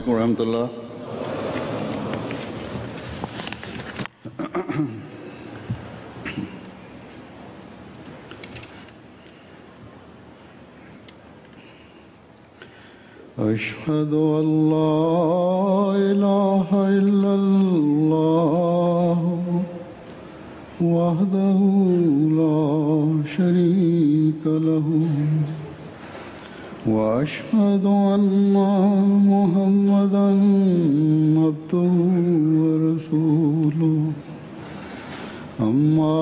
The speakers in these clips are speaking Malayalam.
अलैकुम रहमतुल्लाह। अशहदु अल्ला इलाहा इल्लल्लाह वहदहु ला शरीका लहु वअशहदु अन्ना मुहम्मदन अब्दुहु व रसूलुहु अम्मा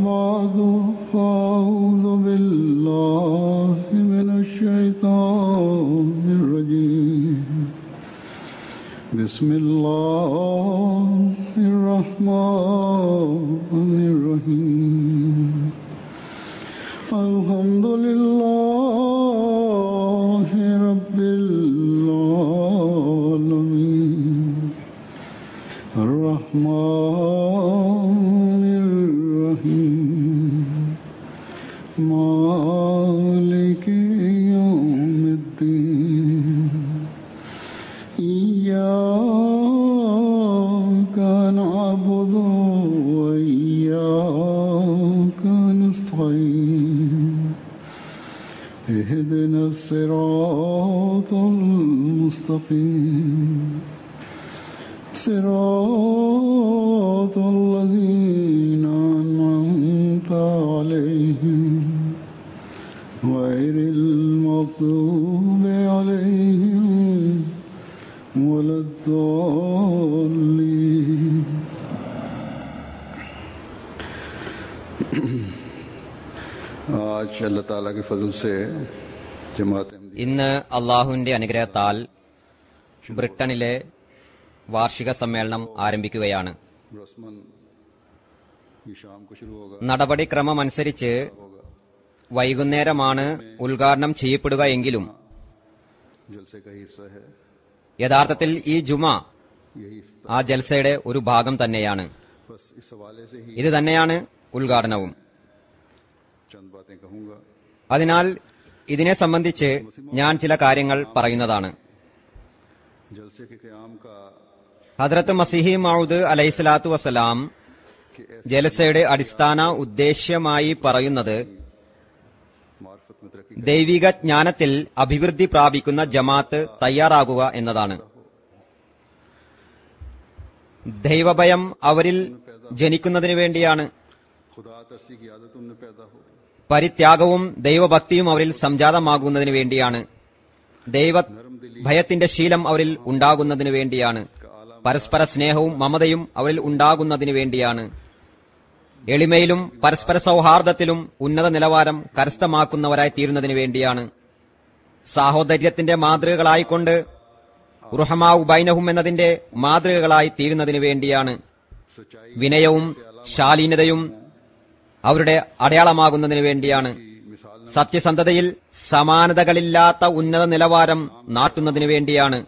बादु फ़अऊज़ु बिल्लाहि मिनश शैतानिर रजीम बिस्मिल्लाहिर रहमानिर रहीम अल्हम्दुलिल्लाहि रब्बिल आलमीन अर्रहमानिर रहीम मालिकि यौमिद्दीन इय्याका नअबुदु व इय्याका नस्तईन इहदिनस सिरातल मुस्तक़ीम सिरातल लज़ीना अनअमता अलैहिम गैरिल मग़दूबि अलैहिम वलद्दाल्लीन। आज अल्लाह ताला के फजल से जमात ഇന്ന് അള്ളാഹുവിന്റെ അനുഗ്രഹത്താൽ ബ്രിട്ടനിലെ വാർഷിക സമ്മേളനം ആരംഭിക്കുകയാണ്. रस्मन ये शाम को शुरू होगा। നടപടിക്രമമനുസരിച്ച് വൈകുന്നേരമാണ് ഉദ്ഘാടനം ചെയ്യപ്പെടുക എങ്കിലും जलसे का हिस्सा है, യഥാർത്ഥത്തിൽ ഈ ജുമ यही ആ ജൽസയുടെ ഒരു ഭാഗം തന്നെയാണ്. बस इस हवाले से ही ഇത് तന്നെയാണ് ഉദ്ഘാടനവും. चंद बातें कहूंगा। അതിനാൽ ഇതിനെ സംബന്ധിച്ച് ഞാൻ ചില കാര്യങ്ങൾ പറയുന്നതാണ്. जलसे के क़याम का ഹദ്രത്ത് മസീഹി മൗഊദ് അലൈഹിസ്സലാത്തു വസ്സലാം ജലസയുടെ അടിസ്ഥാന ഉദ്ദേശ്യമായി പറയുന്നത് मार्फत में तरक्की ദൈവിക ജ്ഞാനത്തിൽ അഭിവൃദ്ധി പ്രാപിക്കുന്ന ജമാഅത്ത് തയ്യാറാകുക എന്നതാണ്. ദൈവഭയം അവരിൽ ജനിക്കുന്നതിനു വേണ്ടിയാണ്. खुदा तरसी की आदत उनमें पैदा हो, പരിത്യാഗവും ദൈവഭക്തിയും അവരിൽ സംജാതമാകുന്നതിനു വേണ്ടിയാണ്. ദൈവഭയത്തിന്റെ ശീലം അവരിൽ ഉണ്ടാകുന്നതിനു വേണ്ടിയാണ്. പരസ്പര സ്നേഹവും മമതയും അവരിൽ ഉണ്ടാകുന്നതിനു വേണ്ടിയാണ്. എളിമയിലും പരസ്പര സൗഹാർദ്ദത്തിലും ഉന്നത നിലവാരം കരസ്ഥമാക്കുന്നവരായി തീരുന്നതിനു വേണ്ടിയാണ്. സാഹോദര്യത്തിന്റെ മാതൃകകളായിക്കൊണ്ട് റുഹമാഉ ബൈനഹും എന്നതിന്റെ മാതൃകകളായി തീരുന്നതിനു വേണ്ടിയാണ്. വിനയവും ശാലീനതയും അവരുടെ അടയാളമാകുന്നതിനു വേണ്ടിയാണ്. സത്യസന്ധതയിൽ സമാനതകളില്ലാത്ത ഉന്നത നിലവാരം നാട്ടുന്നതിനു വേണ്ടിയാണ്.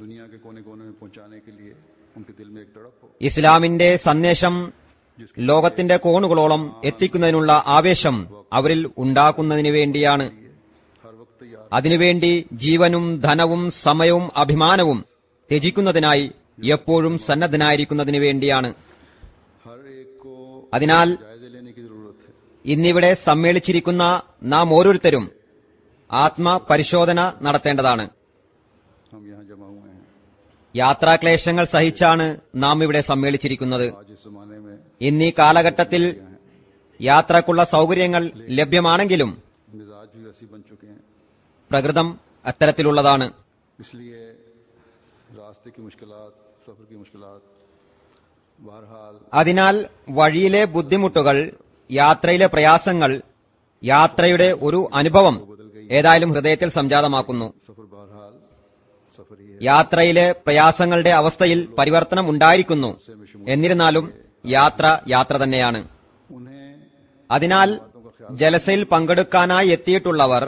दुनिया के कोने कोने में पहुंचाने के लिए उनके दिल में एक तड़प हो, ഇസ്ലാമിന്റെ സന്ദേശം ലോകത്തിന്റെ കോണുകളോളം എത്തിക്കുന്നതിനുള്ള ആവേശം അവരിൽ ഉണ്ടാക്കുന്നതിനു വേണ്ടിയാണ്. हर वक्त तैयार അതിനുവേണ്ടി ജീവനും ധനവും സമയവും അഭിമാനവും ത്യജിക്കുന്നതിനായി എപ്പോഴും സന്നദ്ധനായിരിക്കുന്നതിനു വേണ്ടിയാണ്. हर एक को അതിനാൽ जायजे लेने की जरूरत है। ഇന്നിവിടെ സമ്മേളിച്ചിരിക്കുന്ന നാം ഓരോരുത്തരും ആത്മപരിശോധന നടത്തേണ്ടതാണ്. हम यहाँ जमा हुए हैं യാത്രാക്ലേശങ്ങൾ സഹിച്ചാണ് നാം ഇവിടെ സമ്മേളിച്ചിരിക്കുന്നത്. आज इस जमाने में ഇന്നീ കാലഘട്ടത്തിൽ യാത്രക്കുള്ള സൗകര്യങ്ങൾ ലഭ്യമാണെങ്കിലും मिजाज भी वैसी बन चुके हैं, പ്രകൃതം അത്തരത്തിലുള്ളതാണ്. इसलिए रास्ते की मुश्किलात, सफर की मुश्किलात, बहरहाल അതിനാൽ വഴിയിലെ ബുദ്ധിമുട്ടുകൾ, യാത്രയിലെ പ്രയാസങ്ങൾ യാത്രയുടെ ഒരു അനുഭവം ഏതായാലും ഹൃദയത്തിൽ സംജാതമാക്കുന്നു. सफर बहरहाल सफर ही है। യാത്രയിലെ പ്രയാസങ്ങളുടെ അവസ്ഥയിൽ പരിവർത്തനം ഉണ്ടായിരിക്കുന്നു. എന്നിരുന്നാലും യാത്ര തന്നെയാണ്. उन्हें അതിനാൽ ജലസയിൽ പങ്കെടുക്കാനായി എത്തിയിട്ടുള്ളവർ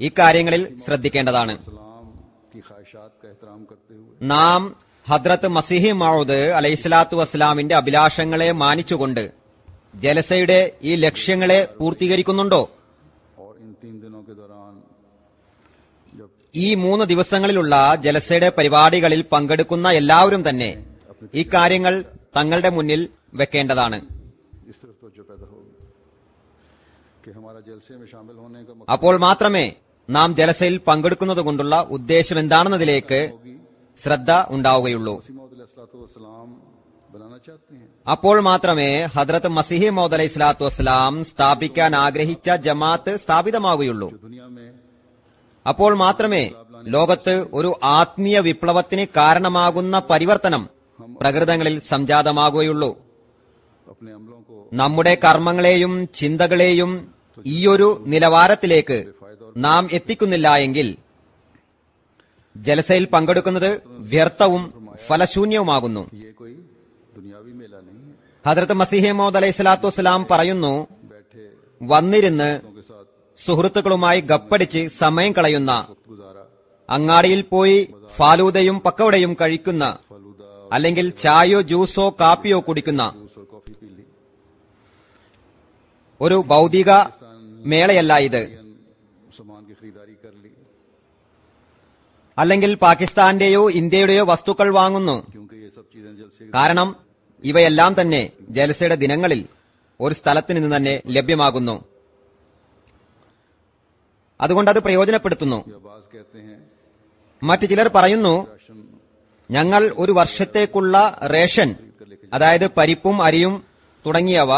ഇക്കാര്യങ്ങളിൽ ശ്രദ്ധിക്കേണ്ടതാണ്. सलाम की ख्वाहिशात का एहतराम करते हुए നാം ഹദ്രത്ത് മസീഹി മൗഊദ് അലൈഹിസ്സലാത്തു വസ്സലാമിന്റെ അഭിലാഷങ്ങളെ മാനിച്ചുകൊണ്ട് ജലസയുടെ ഈ ലക്ഷ്യങ്ങളെ പൂർത്തീകരിക്കുന്നുണ്ടോ? और इन 3 दिनों के दौरान जब ഈ 3 ദിവസങ്ങളിലുള്ള ജലസയുടെ പരിപാടികളിൽ പങ്കെടുക്കുന്ന എല്ലാവരും തന്നെ ഈ കാര്യങ്ങൾ തങ്ങളുടെ മുന്നിൽ വെക്കേണ്ടതാണ്. इस तरफ तवज्जो पैदा होगी कि हमारा जलसे में शामिल होने का मकसद അപ്പോൾ മാത്രമേ നാം ജലസയിൽ പങ്കെടുക്കുന്നത് കൊണ്ടുള്ള ഉദ്ദേശം എന്താണെന്നതിലേക്ക് ശ്രദ്ധ ഉണ്ടാവുകയുള്ളൂ. मसीह मौद अलैहिस्सलाम बनाना चाहते हैं. അപ്പോൾ മാത്രമേ ഹദ്രത്ത് മസീഹ് മൗദ് അലൈഹി സ്വലാത്തു വസ്സലാം സ്ഥാപിക്കാൻ ആഗ്രഹിച്ച ജമാഅത്ത് സ്ഥാപിതമാകുകയുള്ളൂ. दुनिया में അപ്പോൾ മാത്രമേ ലോകത്ത് ഒരു ആത്മീയ വിപ്ലവത്തിന് കാരണമാകുന്ന പരിവർത്തനം പ്രകൃതങ്ങളിൽ സംജാതമാകുകയുള്ളൂ. अपने अमलों को നമ്മുടെ കർമ്മങ്ങളെയും ചിന്തകളെയും ഈയൊരു നിലവാരത്തിലേക്ക് നാം എത്തിക്കുന്നില്ല എങ്കിൽ ജലസയിൽ പങ്കെടുക്കുന്നത് വ്യർത്ഥവും ഫലശൂന്യവുമാകുന്നു. ये कोई दुनियावी मेला नहीं है. ഹദ്രത്ത് മസീഹ് മൗദ് അലൈഹി സ്വലാത്തു വസ്സലാം പറയുന്നു, बैठे വന്നിരുന്ന് के साथ സുഹൃത്തുക്കളുമായി ഗപ്പടിച്ച് സമയം കളയുന്ന, वक्त गुजारा, അങ്ങാടിയിൽ പോയി ഫാലൂദയും പക്കവടയും കഴിക്കുന്ന, फालूदा അല്ലെങ്കിൽ ചായയോ ജ്യൂസോ കാപ്പിയോ കുടിക്കുന്ന जूस और कॉफी पी ली. ഒരു ഭൗതിക മേളയല്ല ഇത്. सामान की खरीदारी कर ली അല്ലെങ്കിൽ പാകിസ്ഥാന്റെയോ ഇന്ത്യയുടെയോ വസ്തുക്കൾ വാങ്ങുന്നു. क्योंकि ये सब चीजें जलसे കാരണം ഇവയെല്ലാം തന്നെ ജലസയുടെ ദിനങ്ങളിൽ ഒരു സ്ഥലത്ത് നിന്ന് തന്നെ ലഭ്യമാകുന്നു. അതുകൊണ്ട് അത് പ്രയോജനപ്പെടുത്തുന്നു. या बाज कहते हैं മറ്റു ചിലർ പറയുന്നു, राशन ഞങ്ങൾ ഒരു വർഷത്തേക്കുള്ള റേഷൻ, അതായത് പരിപ്പും അരിയും തുടങ്ങിയവ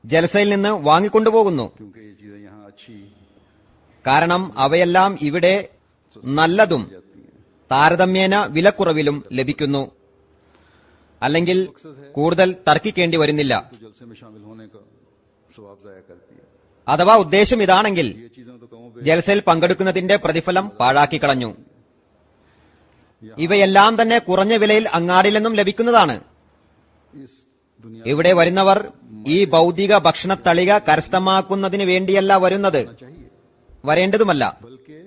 ജലസയിൽ നിന്ന് വാങ്ങിക്കൊണ്ടുപോകുന്നു. क्योंकि ये चीजें यहाँ अच्छी കാരണം അവയെല്ലാം ഇവിടെ നല്ലതും താരതമ്യേന വിലക്കുറവിലും ലഭിക്കുന്നു. അല്ലെങ്കിൽ കൂടുതൽ തർക്കിക്കേണ്ടി വരുന്നില്ല. तो जलसे में शामिल होने का सवाब जाया करती है. അഥവാ ഉദ്ദേശം ഇതാണെങ്കിൽ ये चीजें तो कहूँ ജലസയിൽ പങ്കെടുക്കുന്നതിന്റെ പ്രതിഫലം പാഴാക്കിക്കളഞ്ഞു. ഇവയെല്ലാം തന്നെ കുറഞ്ഞ വിലയിൽ അങ്ങാടിയിൽ നിന്നും ലഭിക്കുന്നതാണ്. इस दुनिया ഇവിടെ വരുന്നവർ ഈ ഭൗതിക ഭക്ഷണത്തളിക കരസ്ഥമാക്കുന്നതിന് വേണ്ടിയല്ല വരുന്നത്, चाहिए വരേണ്ടതുമല്ല. बल्कि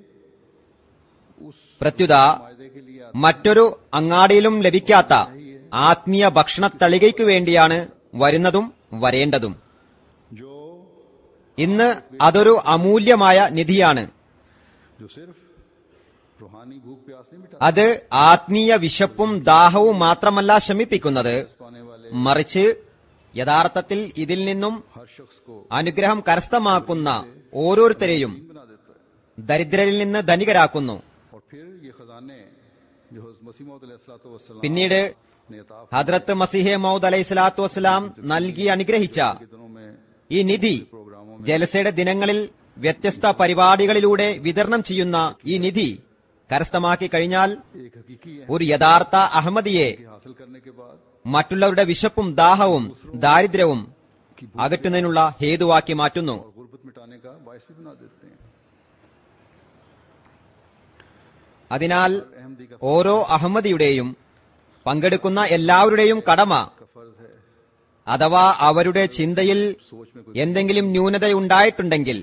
उस പ്രത്യുത फायदे के लिए മറ്റൊരു അങ്ങാടിയിലും ലഭിക്കാത്ത ആത്മീയ ഭക്ഷണത്തളികയ്ക്കു വേണ്ടിയാണ് വരുന്നതും വരേണ്ടതും. जो ഇന്ന് അതൊരു അമൂല്യമായ നിധിയാണ്. जो सिर्फ रूहानी भूख प्यास नहीं मिटा അത് ആത്മീയ വിശപ്പും ദാഹവും മാത്രമല്ല ശമിപ്പിക്കുന്നത്, पाने वाले മറിച്ച് യഥാർത്ഥത്തിൽ ഇതിൽ നിന്നും हर शख्स को അനുഗ്രഹം കരസ്ഥമാക്കുന്ന ഓരോരുത്തരെയും बना देता है. ദരിദ്രരിൽ നിന്ന് ധനികരാക്കുന്നു. और फिर ये खजाने जो मसीह मौद अलैहिस्सलाम പിന്നീട് ने अता ഹദ്രത്ത് മസീഹെ മൗദ് അലൈഹി സ്വലാത്തു വസ്സലാം നൽകി അനുഗ്രഹിച്ച के दिनों में ഈ നിധി ജലസയുടെ ദിനങ്ങളിൽ വ്യത്യസ്ത പരിപാടികളിലൂടെ വിതരണം ചെയ്യുന്ന ഈ നിധി കരസ്ഥമാക്കി കഴിഞ്ഞാൽ एक हकीकी है ഒരു യഥാർത്ഥ അഹമ്മദിയെ कि हासिल करने के बाद മറ്റുള്ളവരുടെ വിശപ്പും ദാഹവും ദാരിദ്ര്യവും അകറ്റുന്നതിനുള്ള ഹേതുവാക്കി മാറ്റുന്നു. और गुर्बत मिटाने का बायस भी बना देते हैं. അതിനാൽ अहमदी का ഓരോ അഹമ്മദിയുടെയും പങ്കെടുക്കുന്ന എല്ലാവരുടെയും കടമ, फर्ज है അഥവാ അവരുടെ ചിന്തയിൽ सोच में कोई എന്തെങ്കിലും ന്യൂനതയുണ്ടായിട്ടുണ്ടെങ്കിൽ,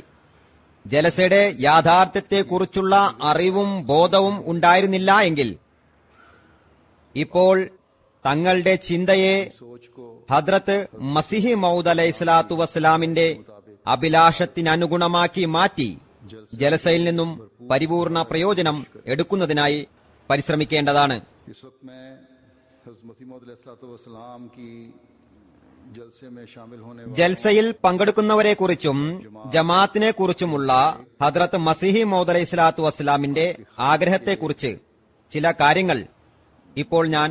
ജലസയുടെ യാഥാർത്ഥ്യത്തെക്കുറിച്ചുള്ള അറിവും ബോധവും ഉണ്ടായിരുന്നില്ല എങ്കിൽ, ഇപ്പോൾ തങ്ങളുടെ ചിന്തയെ सोच को ഹദ്രത്ത് മസിഹി മൗദ് അലൈഹി സ്വലാത്തു വസ്സലാമിന്റെ അഭിലാഷത്തിനനുഗുണമാക്കി മാറ്റി ജലസയിൽ നിന്നും പരിപൂർണ പ്രയോജനം എടുക്കുന്നതിനായി പരിശ്രമിക്കേണ്ടതാണ്. इस वक्त मैं हज़रत मसीह मौद अलैहिस्सलाम की जलसे में शामिल होने वाले ജൽസയിൽ പങ്കെടുക്കുന്നവരെക്കുറിച്ചും ജമാഅത്തിനെ കുറിച്ചുമുള്ള ഹദ്രത്ത് മസിഹി മൗദ് അലൈഹി സ്വലാത്തു വസ്സലാമിന്റെ ആഗ്രഹത്തെക്കുറിച്ച് ചില കാര്യങ്ങൾ ഇപ്പോൾ ഞാൻ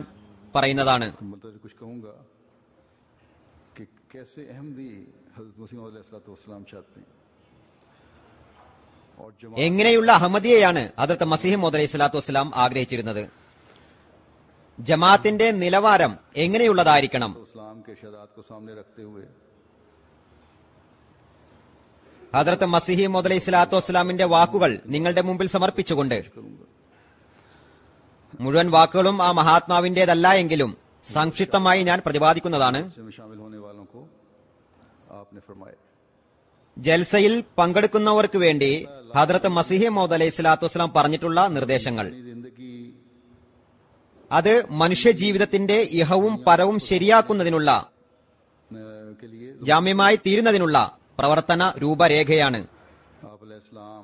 പറയുന്നതാണ്. मतलब कुछ कहूंगा कि कैसे अहमदी हज़रत मसीह मौद अलैहिस्सलाम चाहते हैं और जमात എങ്ങനെയുള്ള അഹമ്മദിയെയാണ് ഹദ്രത്ത് മസീഹ് മൗദ് അലൈഹി സ്വലാത്തു വസ്സലാം ആഗ്രഹിച്ചിരുന്നത്? ജമാഅത്തിന്റെ നിലവാരം എങ്ങനെയുള്ളതായിരിക്കണം? इस्लाम के इरशादात को सामने रखते हुए ഹദ്രത്ത് മസീഹി മൗദ് അലൈഹി സ്വലാത്തു വസ്സലാമിന്റെ വാക്കുകൾ നിങ്ങളുടെ മുമ്പിൽ സമർപ്പിച്ചുകൊണ്ട്, करूंगा. മുഴുവൻ വാക്കുകളും ആ മഹാത്മാവിന്റേതല്ല എങ്കിലും സംക്ഷിപ്തമായി ഞാൻ പ്രതിപാദിക്കുന്നതാണ്. में शामिल होने वालों को आपने फरमाया ജൽസയിൽ പങ്കെടുക്കുന്നവർക്ക് വേണ്ടി ഹദ്രത്ത് മസീഹ് മൗദ് അലൈഹി സ്വലാത്തു വസ്സലാം പറഞ്ഞിട്ടുള്ള നിർദ്ദേശങ്ങൾ, जिंदगी അത് മനുഷ്യ ജീവിതത്തിന്റെ ഇഹവും പരവും ശരിയാക്കുന്നതിനുള്ള, के लिए ജാമ്യമായി തീരുന്നതിനുള്ള പ്രവർത്തന രൂപരേഖയാണ്. आप अलैहिस्सलाम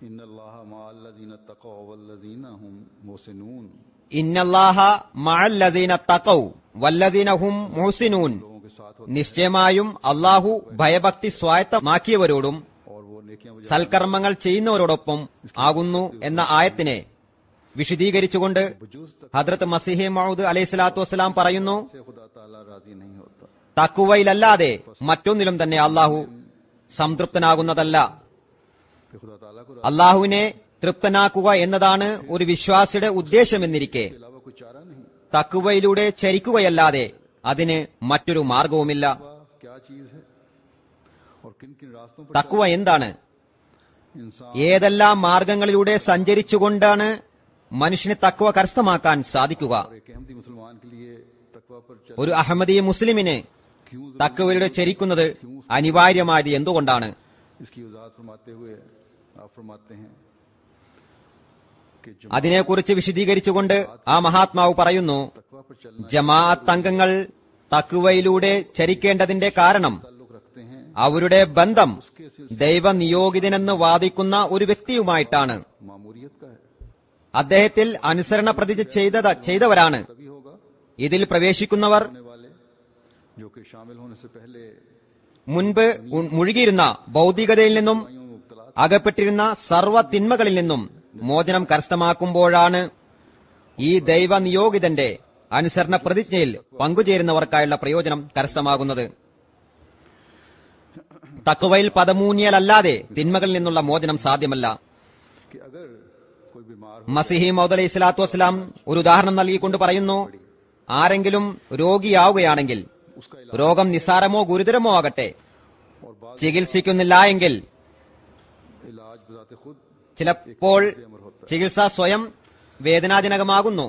इन्नल्लाह मअल्लज़ीना तक़ौ वल्लज़ीना हुम मुहसिनून ഇന്നല്ലാഹ മഅല്ലദീന തഖൗ വല്ലദീന ഹും മുഹ്സിനൂൻ. लोगों के साथ होते നിശ്ചയമായും അല്ലാഹു ഭയഭക്തി സ്വായത്തമാക്കിയവരോടും और वो नेकियां बजा സൽക്കർമ്മങ്ങൾ ചെയ്യുന്നവരോടൊപ്പം ആകുന്നു എന്ന ആയത്തിനെ വിശദീകരിച്ചുകൊണ്ട് ഹദ്രത്ത് മസീഹ് മൗഊദ് അലൈഹിസ്സലാത്തു വസ്സലാം പറയുന്നു, से खुदा ताला राजी नहीं होता। തഖ്വയിലല്ലാതെ മറ്റൊന്നിലും തന്നെ അല്ലാഹു സംതൃപ്തനാകുന്നതല്ല. कि खुदा ताला को അല്ലാഹുവിനെ തൃപ്തനാക്കുക എന്നതാണ് ഒരു വിശ്വാസിയുടെ ഉദ്ദേശമെന്നിരിക്കെ के अलावा कोई चारा नहीं। തഖ്വയിലൂടെ ചരിക്കുകയല്ലാതെ അതിന് മറ്റൊരു മാർഗവുമില്ല. क्या चीज है और किन किन रास्तों पर തഖ്വ എന്താണ്? इंसान ഏതെല്ലാം മാർഗങ്ങളിലൂടെ സഞ്ചരിച്ചുകൊണ്ടാണ് മനുഷ്യന് തഖ്വ കരസ്ഥമാക്കാൻ സാധിക്കുക? और एक अहमदी मुसलमान के लिए तकवा पर चल ഒരു അഹമ്മദീയ മുസ്ലിമിന് क्यों തഖ്വയിലൂടെ ചരിക്കുന്നത് അനിവാര്യമായത് എന്തുകൊണ്ടാണ്? इसकी वजाहत फरमाते हुए आप फरमाते हैं कि അതിനെക്കുറിച്ച് വിശദീകരിച്ചുകൊണ്ട് ആ മഹാത്മാവ് പറയുന്നു, तकवा पर चलना ജമാഅത്ത് അംഗങ്ങൾ തഖ്വയിലൂടെ ചരിക്കേണ്ടതിന്റെ കാരണം ताल्लुक रखते हैं അവരുടെ ബന്ധം ദൈവനിയോഗിതനെന്ന് വാദിക്കുന്ന ഒരു വ്യക്തിയുമായിട്ടാണ്. मामूरियत का है। അദ്ദേഹത്തിൽ അനുസരണ പ്രതിജ്ഞ ചെയ്തവരാണ്. तभी होगा ഇതിൽ പ്രവേശിക്കുന്നവർ होने वाले जो कि शामिल होने से पहले മുൻപ് മുഴുകിയിരുന്ന ഭൗതികതയിൽ നിന്നും यूं मुब्तला അകപ്പെട്ടിരുന്ന സർവ്വ തിന്മകളിൽ നിന്നും മോചനം കരസ്ഥമാക്കുമ്പോഴാണ് ഈ ദൈവനിയോഗിതന്റെ അനുസരണ പ്രതിജ്ഞയിൽ പങ്കുചേരുന്നവർക്കായുള്ള പ്രയോജനം കരസ്ഥമാകുന്നത്. തഖ്വയിൽ പദമൂന്നിയലല്ലാതെ തിന്മകളിൽ നിന്നുള്ള മോചനം സാധ്യമല്ല. कि अगर कोई बीमार हो മസീഹി മൗഊദ് അലൈഹി സ്വലാത്തു വസ്സലാം ഒരു ഉദാഹരണം നൽകിക്കൊണ്ട് പറയുന്നു, ആരെങ്കിലും രോഗിയാവുകയാണെങ്കിൽ उसका രോഗം നിസ്സാരമോ ഗുരുതരമോ ആകട്ടെ, और बाद ചികിത്സിക്കുന്നില്ല എങ്കിൽ इलाज बजाते खुद ചിലപ്പോൾ ചികിത്സ സ്വയം വേദനാജനകമാകുന്നു.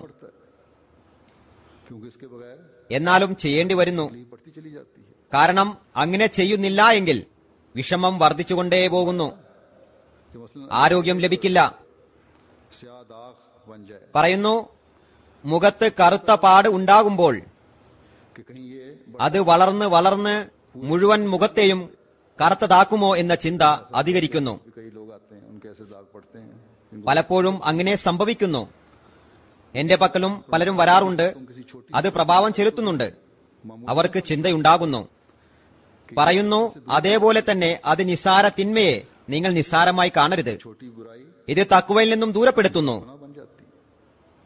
क्योंकि इसके बगैर എന്നാലും ചെയ്യേണ്ടി വരുന്നു. तकलीफ बढ़ती चली जाती है। കാരണം അങ്ങനെ ചെയ്യുന്നില്ല എങ്കിൽ വിഷമം വർദ്ധിച്ചുകൊണ്ടേ പോകുന്നു, कि मसलन ആരോഗ്യം ലഭിക്കില്ല. स्याह दाग बन जाए പറയുന്നു, മുഖത്ത് കറുത്ത പാട് ഉണ്ടാകുമ്പോൾ कि कहीं ये അത് വളർന്ന് വളർന്ന് മുഴുവൻ മുഖത്തെയും കറുത്തതാക്കുമോ എന്ന ചിന്ത അധികരിക്കുന്നു. कई लोग आते हैं उनके ऐसे दाग पड़ते हैं जिनको പലപ്പോഴും അങ്ങനെ സംഭവിക്കുന്നു. എന്റെ പക്കലും പലരും വരാറുണ്ട്. അത് പ്രഭാവം ചെലുത്തുന്നുണ്ട്. അവർക്ക് ചിന്തയുണ്ടാകുന്നു. പറയുന്നു, അതേപോലെ തന്നെ അത് നിസ്സാര തിന്മയെ നിങ്ങൾ നിസ്സാരമായി കാണരുത്. छोटी बुराई ഇത് തഖ്വയിൽ നിന്നും ദൂരപ്പെടുത്തുന്നു. गुनाह बन जाती है।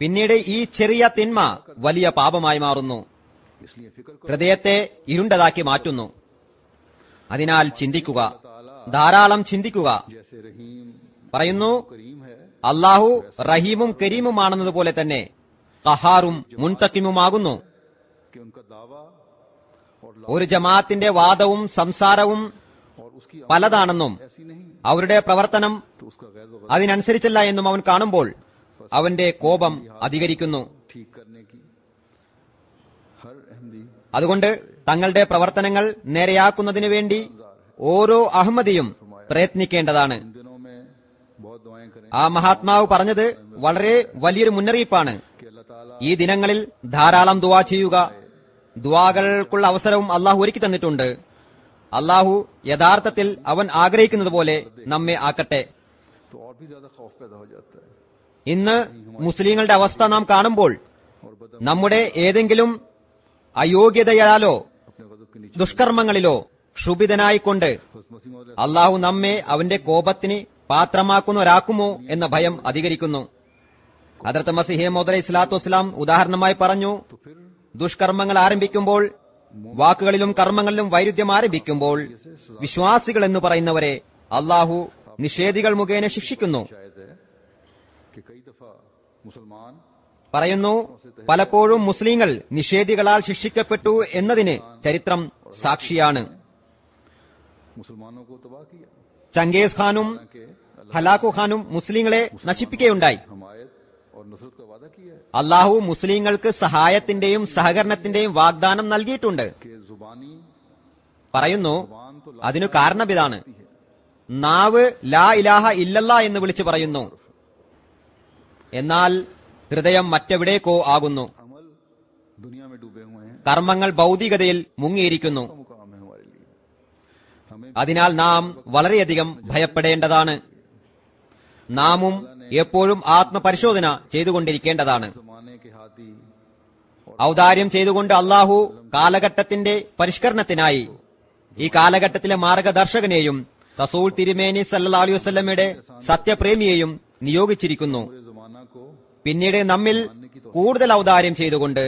പിന്നീട് ഈ ചെറിയ തിന്മ വലിയ പാപമായി മാറുന്നു, इसलिए फिक्र करो ഹൃദയത്തെ ഇരുണ്ടതാക്കി മാറ്റുന്നു. അതിനാൽ ചിന്തിക്കുക, ധാരാളം ചിന്തിക്കുക. जैसे रहीम പറയുന്നു, करीम है അള്ളാഹു റഹീമും കരീമുമാണെന്നതുപോലെ തന്നെ ഖഹാറും മുൻതക്കിമുമാകുന്നു. कि उनका दावा और ഒരു ജമാഅത്തിന്റെ വാദവും സംസാരവും और उसकी പലതാണെന്നും ऐसी नहीं അവരുടെ പ്രവർത്തനം तो उसका गैज़ व അതിനനുസരിച്ചല്ല എന്നും അവൻ കാണുമ്പോൾ അവന്റെ കോപം അധികരിക്കുന്നു. ठीक करने की हर अहमदी അതുകൊണ്ട് തങ്ങളുടെ പ്രവർത്തനങ്ങൾ നേരെയാക്കുന്നതിനു വേണ്ടി ഓരോ അഹമ്മദിയും പ്രയത്നിക്കേണ്ടതാണ്. इन दिनों में बहुत दुआएं करें ആ മഹാത്മാവ് പറഞ്ഞത് വളരെ വലിയൊരു മുന്നറിയിപ്പാണ്. कि अल्लाह ताला ഈ ദിനങ്ങളിൽ ധാരാളം ദുആ ചെയ്യുക. ദുആകൾക്കുള്ള അവസരവും അള്ളാഹു ഒരുക്കി തന്നിട്ടുണ്ട്. അള്ളാഹു യഥാർത്ഥത്തിൽ അവൻ ആഗ്രഹിക്കുന്നത് പോലെ നമ്മെ ആക്കട്ടെ. तो और भी ज्यादा खौफ पैदा हो जाता है ഇന്ന് മുസ്ലിങ്ങളുടെ അവസ്ഥ നാം കാണുമ്പോൾ और बदम നമ്മുടെ ഏതെങ്കിലും അയോഗ്യതയാലോ अपने गजब के नीचे ദുഷ്കർമ്മങ്ങളിലോ ക്ഷുഭിതനായിക്കൊണ്ട് हज़रत मसीह मौला അള്ളാഹു നമ്മെ അവന്റെ കോപത്തിന് പാത്രമാക്കുന്നവരാക്കുമോ എന്ന ഭയം അധികരിക്കുന്നു. ഹദ്റത്ത് മസീഹ് മൗഊദ് അലൈഹി സ്വലാത്തു വസ്സലാം ഉദാഹരണമായി പറഞ്ഞു, तो फिर ദുഷ്കർമ്മങ്ങൾ ആരംഭിക്കുമ്പോൾ, വാക്കുകളിലും കർമ്മങ്ങളിലും വൈരുദ്ധ്യം ആരംഭിക്കുമ്പോൾ വിശ്വാസികൾ എന്ന് പറയുന്നവരെ അള്ളാഹു നിഷേധികൾ മുഖേന ശിക്ഷിക്കുന്നു. शायद है कि कई दफा मुसलमान പറയുന്നു, പലപ്പോഴും മുസ്ലിങ്ങൾ നിഷേധികളാൽ ശിക്ഷിക്കപ്പെട്ടു എന്നതിന് ചരിത്രം സാക്ഷിയാണ്. मुसलमानों को तबाह किया ചങ്കേസ് ഖാനും कि ഹലാക്കു ഖാനും മുസ്ലിങ്ങളെ നശിപ്പിക്കുകയുണ്ടായി. हमायत और नुसरत का वादा किया है അള്ളാഹു മുസ്ലിങ്ങൾക്ക് സഹായത്തിന്റെയും സഹകരണത്തിന്റെയും വാഗ്ദാനം നൽകിയിട്ടുണ്ട്. कि जुबानी പറയുന്നു, जुबान तो അതിനു കാരണമിതാണ്. लाती है നാവ് ലാ ഇലാഹ ഇല്ലല്ലാ എന്ന് വിളിച്ചു പറയുന്നു, എന്നാൽ ഹൃദയം മറ്റെവിടേക്കോ ആകുന്നു. अमल दुनिया में डूबे हुए हैं കർമ്മങ്ങൾ ഭൗതികതയിൽ മുങ്ങിയിരിക്കുന്നു. का मुकाम है हमारे लिए हमें അതിനാൽ നാം വളരെയധികം ഭയപ്പെടേണ്ടതാണ്. നാമും എപ്പോഴും ആത്മപരിശോധന ചെയ്തുകൊണ്ടിരിക്കേണ്ടതാണ്. जमाने के हाथी ഔദാര്യം ചെയ്തുകൊണ്ട് അള്ളാഹു കാലഘട്ടത്തിന്റെ പരിഷ്കരണത്തിനായി ഈ കാലഘട്ടത്തിലെ മാർഗദർശകനെയും റസൂൽ തിരുമേനി സല്ലല്ലാഹു അലൈഹി വസല്ലമയുടെ സത്യപ്രേമിയെയും നിയോഗിച്ചിരിക്കുന്നു. पूरे जमाना को പിന്നീട് നമ്മിൽ കൂടുതൽ ഔദാര്യം ചെയ്തുകൊണ്ട്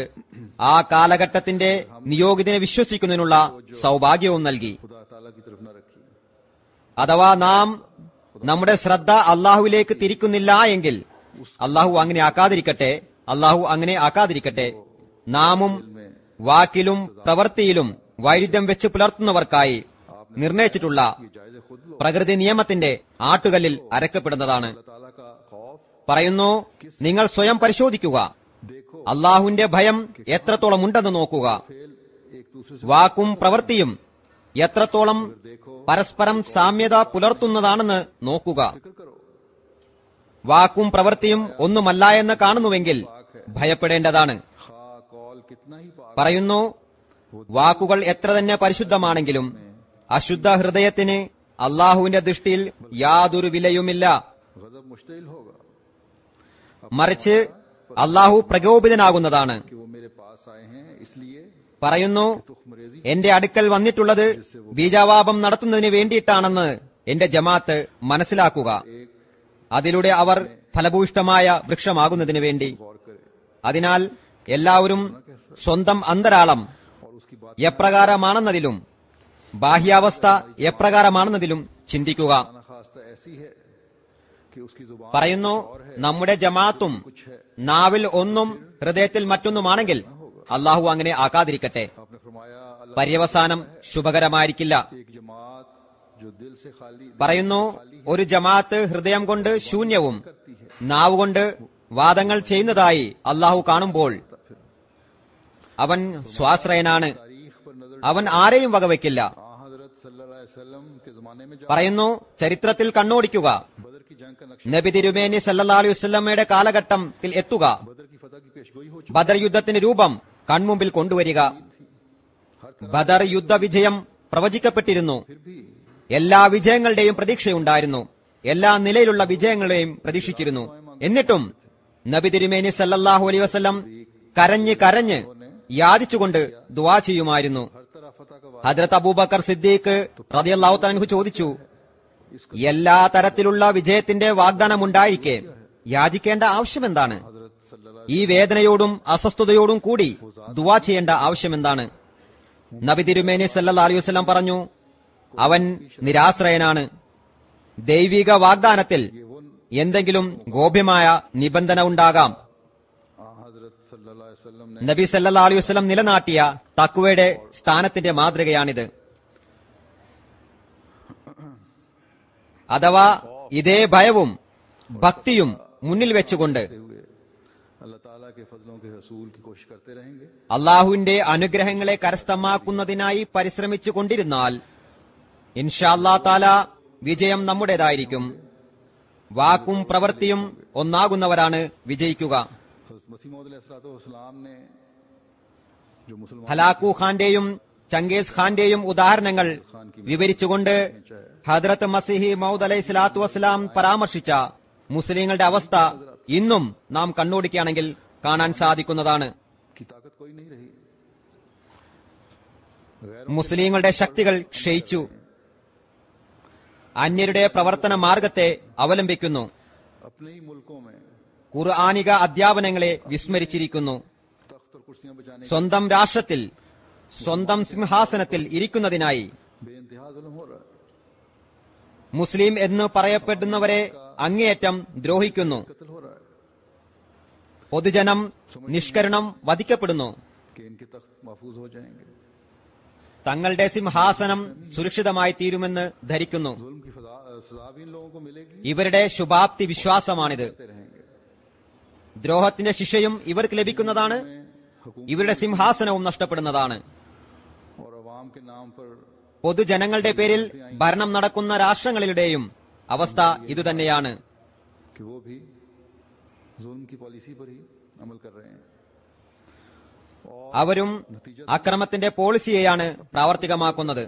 ആ കാലഘട്ടത്തിന്റെ നിയോഗിതനെ വിശ്വസിക്കുന്നതിനുള്ള സൗഭാഗ്യവും നൽകി. खुदा ताला की तरफ न रखी। അഥവാ നാം നമ്മുടെ ശ്രദ്ധ അള്ളാഹുവിലേക്ക് തിരിക്കുന്നില്ല എങ്കിൽ അള്ളാഹു അങ്ങനെ ആക്കാതിരിക്കട്ടെ. നാമും വാക്കിലും പ്രവൃത്തിയിലും വൈരുദ്ധ്യം വെച്ച് പുലർത്തുന്നവർക്കായി നിർണയിച്ചിട്ടുള്ള ये जायज़े खुद लो। പ്രകൃതി നിയമത്തിന്റെ ആട്ടുകല്ലിൽ അരക്കപ്പെടുന്നതാണ്. अल्लाह ताला का खौफ പറയുന്നു, നിങ്ങൾ സ്വയം പരിശോധിക്കുക, देखो, അള്ളാഹുവിന്റെ ഭയം എത്രത്തോളം ഉണ്ടെന്ന് നോക്കുക. फेल एक दूसरे से വാക്കും പ്രവൃത്തിയും എത്രത്തോളം പരസ്പരം സാമ്യത പുലർത്തുന്നതാണെന്ന് നോക്കുക. फिक्र करो। വാക്കും പ്രവൃത്തിയും ഒന്നുമല്ല എന്ന് കാണുന്നുവെങ്കിൽ ഭയപ്പെടേണ്ടതാണ്. खा कौल कितना ही पाक പറയുന്നു, വാക്കുകൾ എത്ര തന്നെ പരിശുദ്ധമാണെങ്കിലും അശുദ്ധ ഹൃദയത്തിന് അള്ളാഹുവിന്റെ ദൃഷ്ടിയിൽ യാതൊരു വിലയുമില്ല. गजब मुश्तिल होगा മറിച്ച് അള്ളാഹു പ്രകോപിതനാകുന്നതാണ്. कि वो मेरे पास आए हैं, इसलिए പറയുന്നു, तुखमरेजी എന്റെ അടുക്കൽ വന്നിട്ടുള്ളത് ബീജാവാപം നടത്തുന്നതിന് വേണ്ടിയിട്ടാണെന്ന് എന്റെ ജമാഅത്ത് മനസ്സിലാക്കുക. അതിലൂടെ അവർ ഫലഭൂയിഷ്ടമായ വൃക്ഷമാകുന്നതിന് വേണ്ടി. गौर करे അതിനാൽ എല്ലാവരും സ്വന്തം അന്തരാളം और उसकी बात എപ്രകാരമാണെന്നതിലും ബാഹ്യാവസ്ഥ എപ്രകാരമാണെന്നതിലും ചിന്തിക്കുക. खाना खास्ता ऐसी है कि उसकी जुबान പറയുന്നു, നമ്മുടെ ജമാഅത്തും നാവിൽ ഒന്നും ഹൃദയത്തിൽ മറ്റൊന്നുമാണെങ്കിൽ അള്ളാഹു അങ്ങനെ ആക്കാതിരിക്കട്ടെ. आपने फरमाया अल्लाह പര്യവസാനം ശുഭകരമായിരിക്കില്ല. एक जमात जो दिल से खाली പറയുന്നു, ഒരു ജമാഅത്ത് ഹൃദയം കൊണ്ട് ശൂന്യവും നാവുകൊണ്ട് വാദങ്ങൾ ചെയ്യുന്നതായി അള്ളാഹു കാണുമ്പോൾ അവൻ സ്വാശ്രയനാണ്. तारीख पर नजर അവൻ ആരെയും വകവയ്ക്കില്ല. हजरत सल्लल्लाहु अलैहि वसल्लम के जमाने में പറയുന്നു, ചരിത്രത്തിൽ കണ്ണോടിക്കുക. बदर की जंग का नक्शा, നബി തിരുമേനി സല്ലല്ലാഹു അലൈഹി വസല്ലമയുടെ കാലഘട്ടത്തിൽ എത്തുക. बदर की फतह की पेशगोई हो चुकी ബദർ യുദ്ധത്തിന്റെ രൂപം കൺമുമ്പിൽ കൊണ്ടുവരിക. ബദർ യുദ്ധവിജയം പ്രവചിക്കപ്പെട്ടിരുന്നു. फिर भी എല്ലാ വിജയങ്ങളുടെയും പ്രതീക്ഷയുണ്ടായിരുന്നു. എല്ലാ നിലയിലുള്ള വിജയങ്ങളെയും പ്രതീക്ഷിച്ചിരുന്നു. എന്നിട്ടും നബി തിരുമേനി സല്ലല്ലാഹു അലൈഹി വസല്ലം കരഞ്ഞ് യാചിച്ചുകൊണ്ട് ദുആ ചെയ്യുമായിരുന്നു. हर तरह फतह का ഹദ്രത്ത് അബൂബക്കർ സിദ്ദീഖ് റളിയല്ലാഹു തആല അൻഹു ചോദിച്ചു, എല്ലാ തരത്തിലുള്ള വിജയത്തിന്റെ വാഗ്ദാനമുണ്ടായിരിക്കെ യാചിക്കേണ്ട ആവശ്യമെന്താണ്? हजरत सल्लल्लाहु ഈ വേദനയോടും അസ്വസ്ഥതയോടും കൂടി ദുആ ചെയ്യേണ്ട ആവശ്യമെന്താണ്? നബി തിരുമേനി സല്ലല്ലാഹു അലൈഹി വസല്ലം പറഞ്ഞു, അവൻ നിരാശ്രയനാണ്. ദൈവിക വാഗ്ദാനത്തിൽ എന്തെങ്കിലും ഗോപ്യമായ നിബന്ധന ഉണ്ടാകാം. हजरत सल्लल्लाहु अलैहि वसल्लम ने നബി സല്ലല്ലാഹു അലൈഹി വസല്ലം നിലനാട്ടിയ തഖ്വയുടെ സ്ഥാനത്തിന്റെ മാതൃകയാണിത്. അഥവാ ഇതേ ഭയവും ഭക്തിയും മുന്നിൽ വെച്ചുകൊണ്ട് हुए अल्लाह ताला के फजलों के हसूल की कोशिश करते रहेंगे। അള്ളാഹുവിന്റെ അനുഗ്രഹങ്ങളെ കരസ്ഥമാക്കുന്നതിനായി പരിശ്രമിച്ചു കൊണ്ടിരുന്നാൽ ഇൻഷാ അല്ലാഹ് താല വിജയം നമ്മുടേതായിരിക്കും. വാക്കും പ്രവൃത്തിയും ഒന്നാകുന്നവരാണ് വിജയിക്കുക. हज़रत मसीह मौद अलैहिस्सलाम ने जो मुसलमान ഹലാക്കു ഖാന്റെയും ചങ്കേസ് ഖാന്റെയും ഉദാഹരണങ്ങൾ വിവരിച്ചുകൊണ്ട് ഹദ്രത്ത് മസീഹി മൗദ് അലൈഹി സ്വലാത്തു വസ്സലാം പരാമർശിച്ച മുസ്ലിങ്ങളുടെ അവസ്ഥ ഇന്നും നാം കണ്ണോടിക്കുകയാണെങ്കിൽ കാണാൻ സാധിക്കുന്നതാണ്. की ताकत कोई नहीं रही। മുസ്ലിങ്ങളുടെ ശക്തികൾ ക്ഷയിച്ചു. അന്യരുടെ പ്രവർത്തന മാർഗത്തെ അവലംബിക്കുന്നു. अपने ही मुल्कों में ഖുർആനിക അധ്യാപനങ്ങളെ വിസ്മരിച്ചിരിക്കുന്നു. तख्त और कुर्सियां बचाने സ്വന്തം രാഷ്ട്രത്തിൽ സ്വന്തം സിംഹാസനത്തിൽ ഇരിക്കുന്നതിനായി बेइंतहा जुल्म हो रहा है। മുസ്ലിം എന്ന് പറയപ്പെടുന്നവരെ അങ്ങേയറ്റം ദ്രോഹിക്കുന്നു. कत्ल हो रहा है പൊതുജനം നിഷ്കരണം വധിക്കപ്പെടുന്നു. कि इनके तख्त महफूज हो जाएंगे। തങ്ങളുടെ സിംഹാസനം സുരക്ഷിതമായി തീരുമെന്ന് ധരിക്കുന്നു. जुल्म की सजा भी इन लोगों को मिलेगी, ഇവരുടെ ശുഭാപ്തി വിശ്വാസമാണിത്. करते रहेंगे। ദ്രോഹത്തിന്റെ ശിക്ഷയും ഇവർക്ക് ലഭിക്കുന്നതാണ്. हुकूमत ഇവരുടെ സിംഹാസനവും നഷ്ടപ്പെടുന്നതാണ്. और अवाम के नाम पर പൊതുജനങ്ങളുടെ പേരിൽ ഭരണം നടക്കുന്ന രാഷ്ട്രങ്ങളിലുടെയും അവസ്ഥ ഇതുതന്നെയാണ്. कि वो भी जुल्म की पॉलिसी पर ही अमल कर रहे हैं। അവരും അക്രമത്തിന്റെ പോളിസിയെയാണ് പ്രാവർത്തികമാക്കുന്നത്.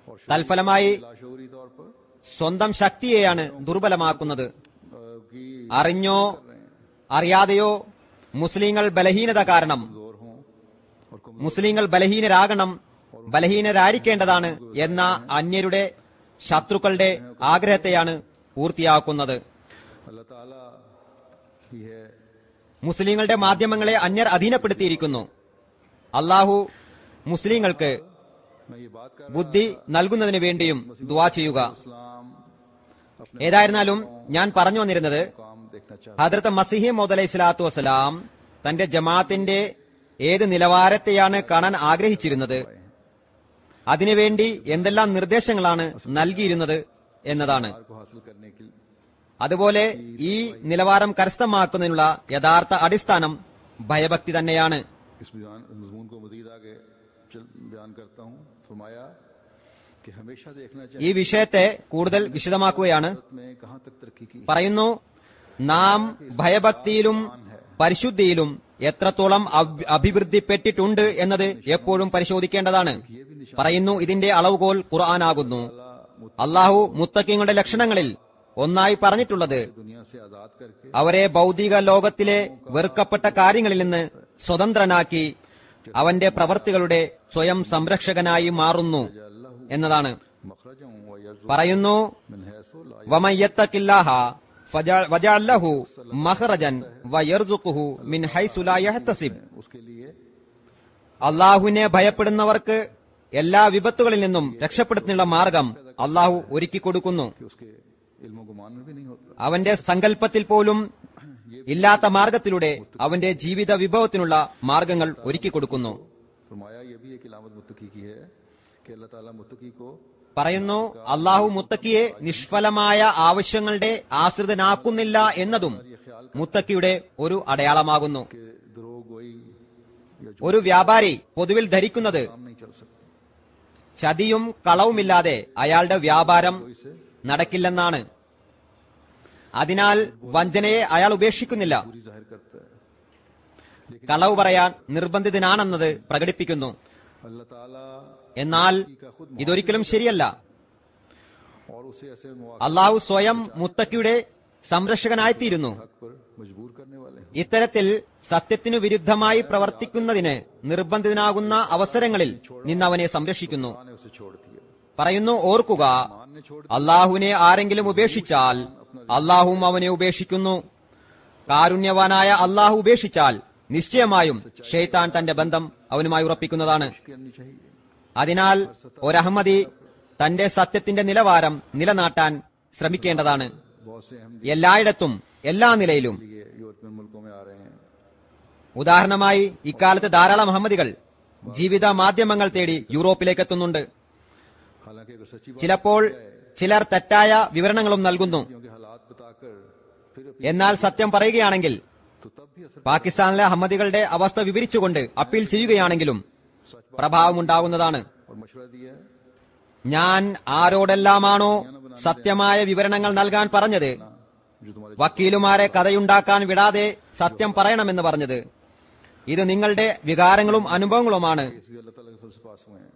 और തൽഫലമായി लाशूरी तौर पर സ്വന്തം ശക്തിയെയാണ് ദുർബലമാക്കുന്നത്. कि അറിഞ്ഞോ അറിയാതെയോ മുസ്ലിങ്ങൾ ബലഹീനത കാരണം कमजोर हों और മുസ്ലിങ്ങൾ ബലഹീനരാകണം, ബലഹീനരായിരിക്കേണ്ടതാണ് എന്ന അന്യരുടെ ശത്രുക്കളുടെ ആഗ്രഹത്തെയാണ് പൂർത്തിയാക്കുന്നത്. अल्लाह ताला ही है। മുസ്ലിങ്ങളുടെ മാധ്യമങ്ങളെ അന്യർ അധീനപ്പെടുത്തിയിരിക്കുന്നു. അള്ളാഹു മുസ്ലിങ്ങൾക്ക് मैं ये बात कर ബുദ്ധി നൽകുന്നതിന് വേണ്ടിയും ദുആ ചെയ്യുക. इस्लाम अपने ഏതായിരുന്നാലും ഞാൻ പറഞ്ഞു വന്നിരുന്നത് काम देखना चाहता ഹദ്രത്ത് മസീഹ് മൗദ് അലൈഹി സ്വലാത്തു വസ്സലാം തന്റെ ജമാഅത്തിന്റെ ഏത് നിലവാരത്തെയാണ് കാണാൻ ആഗ്രഹിച്ചിരുന്നത്, അതിനുവേണ്ടി എന്തെല്ലാം നിർദ്ദേശങ്ങളാണ് നൽകിയിരുന്നത് എന്നതാണ്. है को हासिल करने के लिए അതുപോലെ ഈ നിലവാരം കരസ്ഥമാക്കുന്നതിനുള്ള യഥാർത്ഥ അടിസ്ഥാനം ഭയഭക്തി തന്നെയാണ്. इस मजमून को मजीद आगे बयान करता हूँ। फरमाया कि हमेशा देखना ഈ चाहिए വിഷയത്തെ കൂടുതൽ വിശദമാക്കുകയാണ്. में कहाँ तक तरक्की की പറയുന്നു, നാം ഭയഭക്തിയിലും പരിശുദ്ധിയിലും എത്രത്തോളം അഭിവൃദ്ധിപ്പെട്ടിട്ടുണ്ട് എന്നത് എപ്പോഴും പരിശോധിക്കേണ്ടതാണ്. പറയുന്നു, ഇതിന്റെ അളവുകോൽ ഖുർആനാകുന്നു. അള്ളാഹു മുത്തഖീങ്ങളുടെ ലക്ഷണങ്ങളിൽ ഒന്നായി പറഞ്ഞിട്ടുള്ളത് दुनिया से आजाद करके അവരെ ഭൗതിക ലോകത്തിലെ വെറുക്കപ്പെട്ട കാര്യങ്ങളിൽ നിന്ന് സ്വതന്ത്രനാക്കി അവന്റെ പ്രവർത്തികളുടെ സ്വയം സംരക്ഷകനായി മാറുന്നു എന്നതാണ്. मखरजों व यर्जुक़ु പറയുന്നു, मिन हैसु ला വമൻ യത്തഖില്ലാഹ വജഅൽ ലഹു മഖറജൻ വയർസുഖുഹു മിൻ ഹൈസു ലാ യഹ്തസിബ്. उसके लिए അള്ളാഹുവിനെ ഭയപ്പെടുന്നവർക്ക് എല്ലാ വിപത്തുകളിൽ നിന്നും രക്ഷപ്പെടുത്തുന്നുള്ള മാർഗം അള്ളാഹു ഒരുക്കി കൊടുക്കുന്നു. कि उसके इल्म गुमान में भी नहीं होता। അവന്റെ സങ്കല്പത്തിൽ പോലും ഇല്ലാത്ത മാർഗത്തിലൂടെ അവന്റെ ജീവിത വിഭവത്തിനുള്ള മാർഗങ്ങൾ ഒരുക്കി കൊടുക്കുന്നു. फरमाया ये भी एक इलामत मुत्तकी की है कि अल्लाह ताला मुत्तकी को പറയുന്നു, അള്ളാഹു മുത്തക്കിയെ നിഷ്ഫലമായ ആവശ്യങ്ങളുടെ ആശ്രിതനാക്കുന്നില്ല എന്നതും മുത്തക്കിയുടെ ഒരു അടയാളമാകുന്നു. के द्रोह गोई या ഒരു വ്യാപാരി പൊതുവിൽ ധരിക്കുന്നത് काम नहीं चल सकता। ചതിയും കളവുമില്ലാതെ അയാളുടെ വ്യാപാരം നടക്കില്ലെന്നാണ്. അതിനാൽ വഞ്ചനയെ അയാൾ ഉപേക്ഷിക്കുന്നില്ല, बुरी जाहिर करता है। लेकिन കളവ് പറയാൻ നിർബന്ധിതനാണെന്നത് പ്രകടിപ്പിക്കുന്നു. अल्लाह ताला എന്നാൽ ഇതൊരിക്കലും ശരിയല്ല. और उसे ऐसे मौके അള്ളാഹു സ്വയം മുത്തക്കിയുടെ സംരക്ഷകനായിത്തീരുന്നു. पर मजबूर करने वाले हैं। ഇത്തരത്തിൽ സത്യത്തിനു വിരുദ്ധമായി പ്രവർത്തിക്കുന്നതിന് നിർബന്ധിതനാകുന്ന അവസരങ്ങളിൽ നിന്ന് അവനെ സംരക്ഷിക്കുന്നു. ने उसे छोड़ दिया। പറയുന്നു, ഓർക്കുക, ने छोड़ അള്ളാഹുവിനെ ആരെങ്കിലും ഉപേക്ഷിച്ചാൽ അള്ളാഹുവും അവനെ ഉപേക്ഷിക്കുന്നു. കാരുണ്യവാനായ അള്ളാഹു ഉപേക്ഷിച്ചാൽ നിശ്ചയമായും ഷെയ്ത്താൻ തന്റെ ബന്ധം അവനുമായി ഉറപ്പിക്കുന്നതാണ്. करनी चाहिए। അതിനാൽ ഒരഹമ്മദി തന്റെ സത്യത്തിന്റെ നിലവാരം നിലനാട്ടാൻ ശ്രമിക്കേണ്ടതാണ്. बहुत से अहम എല്ലായിടത്തും എല്ലാ നിലയിലും. ये यूरोपियन मुल्कों में आ रहे हैं। ഉദാഹരണമായി ഇക്കാലത്ത് ധാരാളം അഹമ്മദികൾ ജീവിത മാധ്യമങ്ങൾ തേടി യൂറോപ്പിലേക്ക് എത്തുന്നുണ്ട്. हालांकि अगर सच्ची बात ചിലപ്പോൾ ചിലർ തെറ്റായ വിവരണങ്ങളും നൽകുന്നു. के हालात बताकर फिर എന്നാൽ സത്യം പറയുകയാണെങ്കിൽ तो तब भी असर പാകിസ്ഥാനിലെ അഹമ്മദികളുടെ അവസ്ഥ വിവരിച്ചുകൊണ്ട് അപ്പീൽ ചെയ്യുകയാണെങ്കിലും പ്രഭാവമുണ്ടാകുന്നതാണ്. और मशवरा दिया है ഞാൻ ആരോടെല്ലാമാണോ സത്യമായ വിവരണങ്ങൾ നൽകാൻ പറഞ്ഞത്, जो तुम्हारे വക്കീലുമാരെ കഥയുണ്ടാക്കാൻ വിടാതെ സത്യം പറയണമെന്ന് പറഞ്ഞത്, ഇത് നിങ്ങളുടെ വികാരങ്ങളും അനുഭവങ്ങളുമാണ്. केस भी अल्लाह ताला के फजल से पास हुए हैं।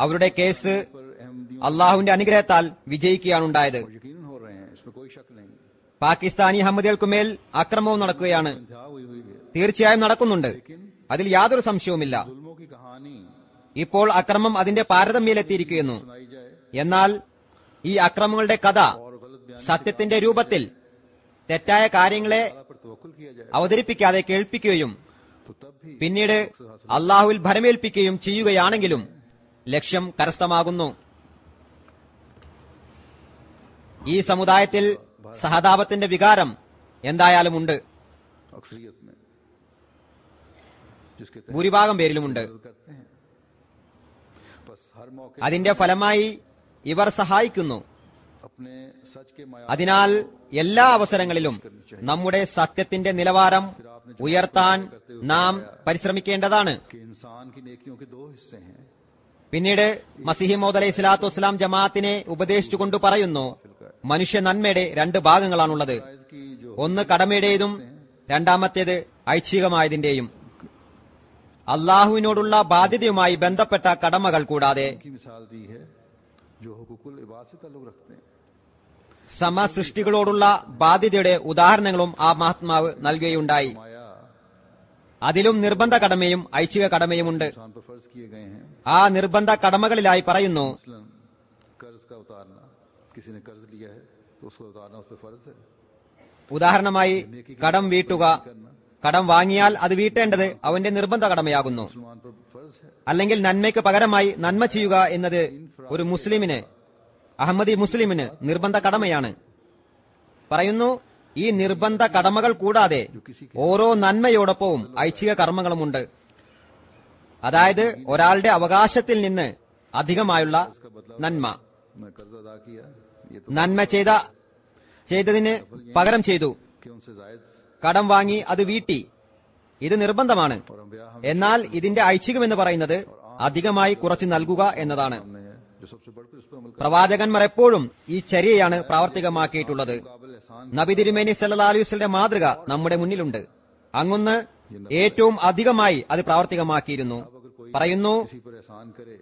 അവരുടെ കേസ് पर अहमदियों അള്ളാഹുവിന്റെ അനുഗ്രഹത്താൽ വിജയിക്കുകയാണുണ്ടായത്. यकीनन हो रहे हैं, इसमें कोई शक नहीं। പാകിസ്ഥാനി അഹമ്മദികൾക്കുമേൽ അക്രമവും നടക്കുകയാണ്. इंतहा हुई है। തീർച്ചയായും നടക്കുന്നുണ്ട്, അതിൽ യാതൊരു സംശയവുമില്ല. जुल्मों की कहानी ഇപ്പോൾ അക്രമം അതിന്റെ പാരതമ്യയിലെത്തിയിരിക്കുന്നു. सुनाई जाए എന്നാൽ ഈ അക്രമങ്ങളുടെ കഥ और गलत बयान സത്യത്തിന്റെ രൂപത്തിൽ തെറ്റായ കാര്യങ്ങളെ पर तवक्कुल किया जाए അവതരിപ്പിക്കാതെ കേൾപ്പിക്കുകയും तो तब भी പിന്നീട് അള്ളാഹുവിൽ ഭരമേൽപ്പിക്കുകയും ചെയ്യുകയാണെങ്കിലും ലക്ഷ്യം കരസ്ഥമാകുന്നു. ഈ സമുദായത്തിൽ സഹതാപത്തിന്റെ വികാരം എന്തായാലും ഉണ്ട്, अक्सरियत में जिसके तहत ഭൂരിഭാഗം പേരിലുമുണ്ട്. करते हैं। बस हर मौके അതിന്റെ ഫലമായി ഇവർ സഹായിക്കുന്നു. अपने सच के माया അതിനാൽ എല്ലാ അവസരങ്ങളിലും നമ്മുടെ സത്യത്തിന്റെ നിലവാരം ഉയർത്താൻ നാം പരിശ്രമിക്കേണ്ടതാണ്. कि इंसान की नेकियों के दो हिस्से हैं। പിന്നീട് മസീഹ് മൗദ് അലൈഹി സ്വലാത്തു വസ്സലാം ജമാഅത്തിനെ ഉപദേശിച്ചുകൊണ്ട് പറയുന്നു, മനുഷ്യ നന്മയുടെ രണ്ട് ഭാഗങ്ങളാണുള്ളത്. की जो ഒന്ന് കടമയുടേതും രണ്ടാമത്തേത് ഐച്ഛികമായതിന്റെയും. അള്ളാഹുവിനോടുള്ള ബാധ്യതയുമായി ബന്ധപ്പെട്ട കടമകൾ കൂടാതെ की मिसाल दी है जो हुकूकुल इबाद से ताल्लुक रखते हैं। സമസൃഷ്ടികളോടുള്ള ബാധ്യതയുടെ ഉദാഹരണങ്ങളും ആ മഹാത്മാവ് നൽകുകയുണ്ടായി. माया അതിലും നിർബന്ധ കടമയും ഐച്ഛിക കടമയുമുണ്ട്. इंसान पर फर्ज किए गए हैं। ആ നിർബന്ധ കടമകളിലായി പറയുന്നു, मसलन कर्ज का उतारना, किसी ने कर्ज लिया है तो उसको उतारना उस पर फर्ज है। ഉദാഹരണമായി കടം വീട്ടുക. കടം വാങ്ങിയാൽ അത് വീട്ടേണ്ടത് അവന്റെ നിർബന്ധ കടമയാകുന്നു. मुसलमान पर फर्ज है। അല്ലെങ്കിൽ നന്മയ്ക്ക് പകരമായി നന്മ ചെയ്യുക എന്നത് ഒരു മുസ്ലിമിന്, അഹമ്മദി മുസ്ലിമിന് നിർബന്ധ കടമയാണ്. പറയുന്നു, ഈ നിർബന്ധ കടമകൾ കൂടാതെ ഓരോ നന്മയോടൊപ്പവും ഐച്ഛിക കർമ്മങ്ങളുമുണ്ട്. അതായത് ഒരാളുടെ അവകാശത്തിൽ നിന്ന് അധികമായുള്ള നന്മ. मैं कर्ज अदा किया, ये तो നന്മ ചെയ്തതിന് പകരം ചെയ്തു. कि उनसे जायद കടം വാങ്ങി അത് വീട്ടി. ഇത് നിർബന്ധമാണ്. और अंबिया हम എന്നാൽ ഇതിന്റെ ഐച്ഛികം എന്ന് പറയുന്നത് അധികമായി കുറച്ച് നൽകുക എന്നതാണ്. सामने है जो सबसे बढ़कर इस पर अमल പ്രവാചകന്മാർ എപ്പോഴും ഈ ചര്യയാണ് പ്രാവർത്തികമാക്കിയിട്ടുള്ളത്. काबिल एहसान നബി തിരുമേനി സല്ലല്ലാഹു അലൈഹി വസല്ലമയുടെ മാതൃക നമ്മുടെ മുന്നിലുണ്ട്. അങ്ങൊന്ന് ഏറ്റവും അധികമായി അത് പ്രാവർത്തികമാക്കിയിരുന്നു. പറയുന്നു, किसी पर एहसान करे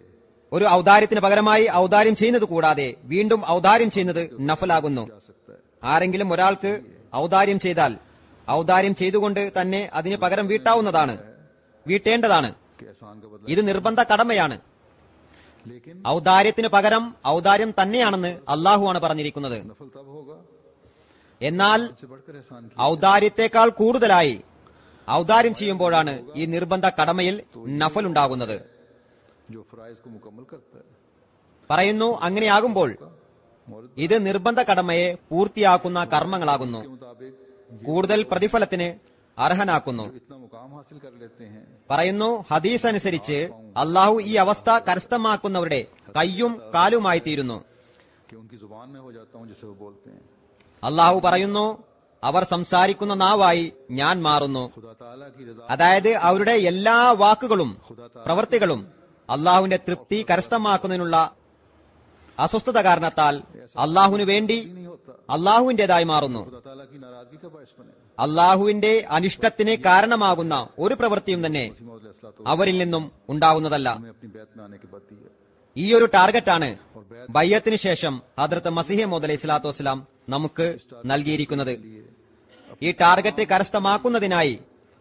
ഒരു ഔദാര്യത്തിന് പകരമായി ഔദാര്യം ചെയ്യുന്നത് കൂടാതെ വീണ്ടും ഔദാര്യം ചെയ്യുന്നത് നഫലാകുന്നു. जा सकता है। ആരെങ്കിലും ഒരാൾക്ക് ഔദാര്യം ചെയ്താൽ ഔദാര്യം ചെയ്തുകൊണ്ട് തന്നെ അതിന് പകരം വീട്ടാവുന്നതാണ്, വീട്ടേണ്ടതാണ്. कि एहसान का बदला, ഇത് നിർബന്ധ കടമയാണ്. लेकिन ഔദാര്യത്തിന് പകരം ഔദാര്യം തന്നെയാണെന്ന് അള്ളാഹുവാണ് പറഞ്ഞിരിക്കുന്നത്. नफल तब होगा എന്നാൽ से बढ़कर एहसान की ഔദാര്യത്തെക്കാൾ കൂടുതലായി ഔദാര്യം ചെയ്യുമ്പോഴാണ് ഈ നിർബന്ധ കടമയിൽ നഫൽ ഉണ്ടാകുന്നത്. जो फराइज को मुकम्मल करता है। പറയുന്നു, അങ്ങനെയാകുമ്പോൾ मौलूद ഇത് നിർബന്ധ കടമയെ പൂർത്തിയാക്കുന്ന കർമ്മങ്ങളാകുന്നു, के मुताबिक കൂടുതൽ പ്രതിഫലത്തിന് അർഹനാക്കുന്നു. इतना मुकाम हासिल कर लेते हैं പറയുന്നു, ഹദീസ് അനുസരിച്ച് അള്ളാഹു ഈ അവസ്ഥ കരസ്ഥമാക്കുന്നവരുടെ കയ്യും കാലുമായി തീരുന്നു. कि उनकी जुबान में हो जाता हूँ जिसे वो बोलते हैं। അള്ളാഹു പറയുന്നു, അവർ സംസാരിക്കുന്ന നാവായി ഞാൻ മാറുന്നു. खुदा ताला की रजा അതായത് അവരുടെ എല്ലാ വാക്കുകളും പ്രവൃത്തികളും അള്ളാഹുവിന്റെ തൃപ്തി കരസ്ഥമാക്കുന്നതിനുള്ള അസ്വസ്ഥത കാരണത്താൽ അള്ളാഹുവിനു വേണ്ടി नहीं होता, അള്ളാഹുവിന്റേതായി മാറുന്നു. खुदा ताला की नाराजगी का बायस बने। അള്ളാഹുവിന്റെ അനിഷ്ടത്തിന് കാരണമാകുന്ന ഒരു പ്രവൃത്തിയും തന്നെ അവരിൽ നിന്നും ഉണ്ടാകുന്നതല്ല. हमें अपनी बैत में आने की बात दी है। ഈ ഒരു ടാർഗറ്റാണ് ബയ്യത്തിന് ശേഷം ഹദ്രത്ത് മസീഹ് മൗഊദ് അലൈഹി സ്വലാത്തു വസ്സലാം നമുക്ക് നൽകിയിരിക്കുന്നത്. ഈ ടാർഗറ്റ് കരസ്ഥമാക്കുന്നതിനായി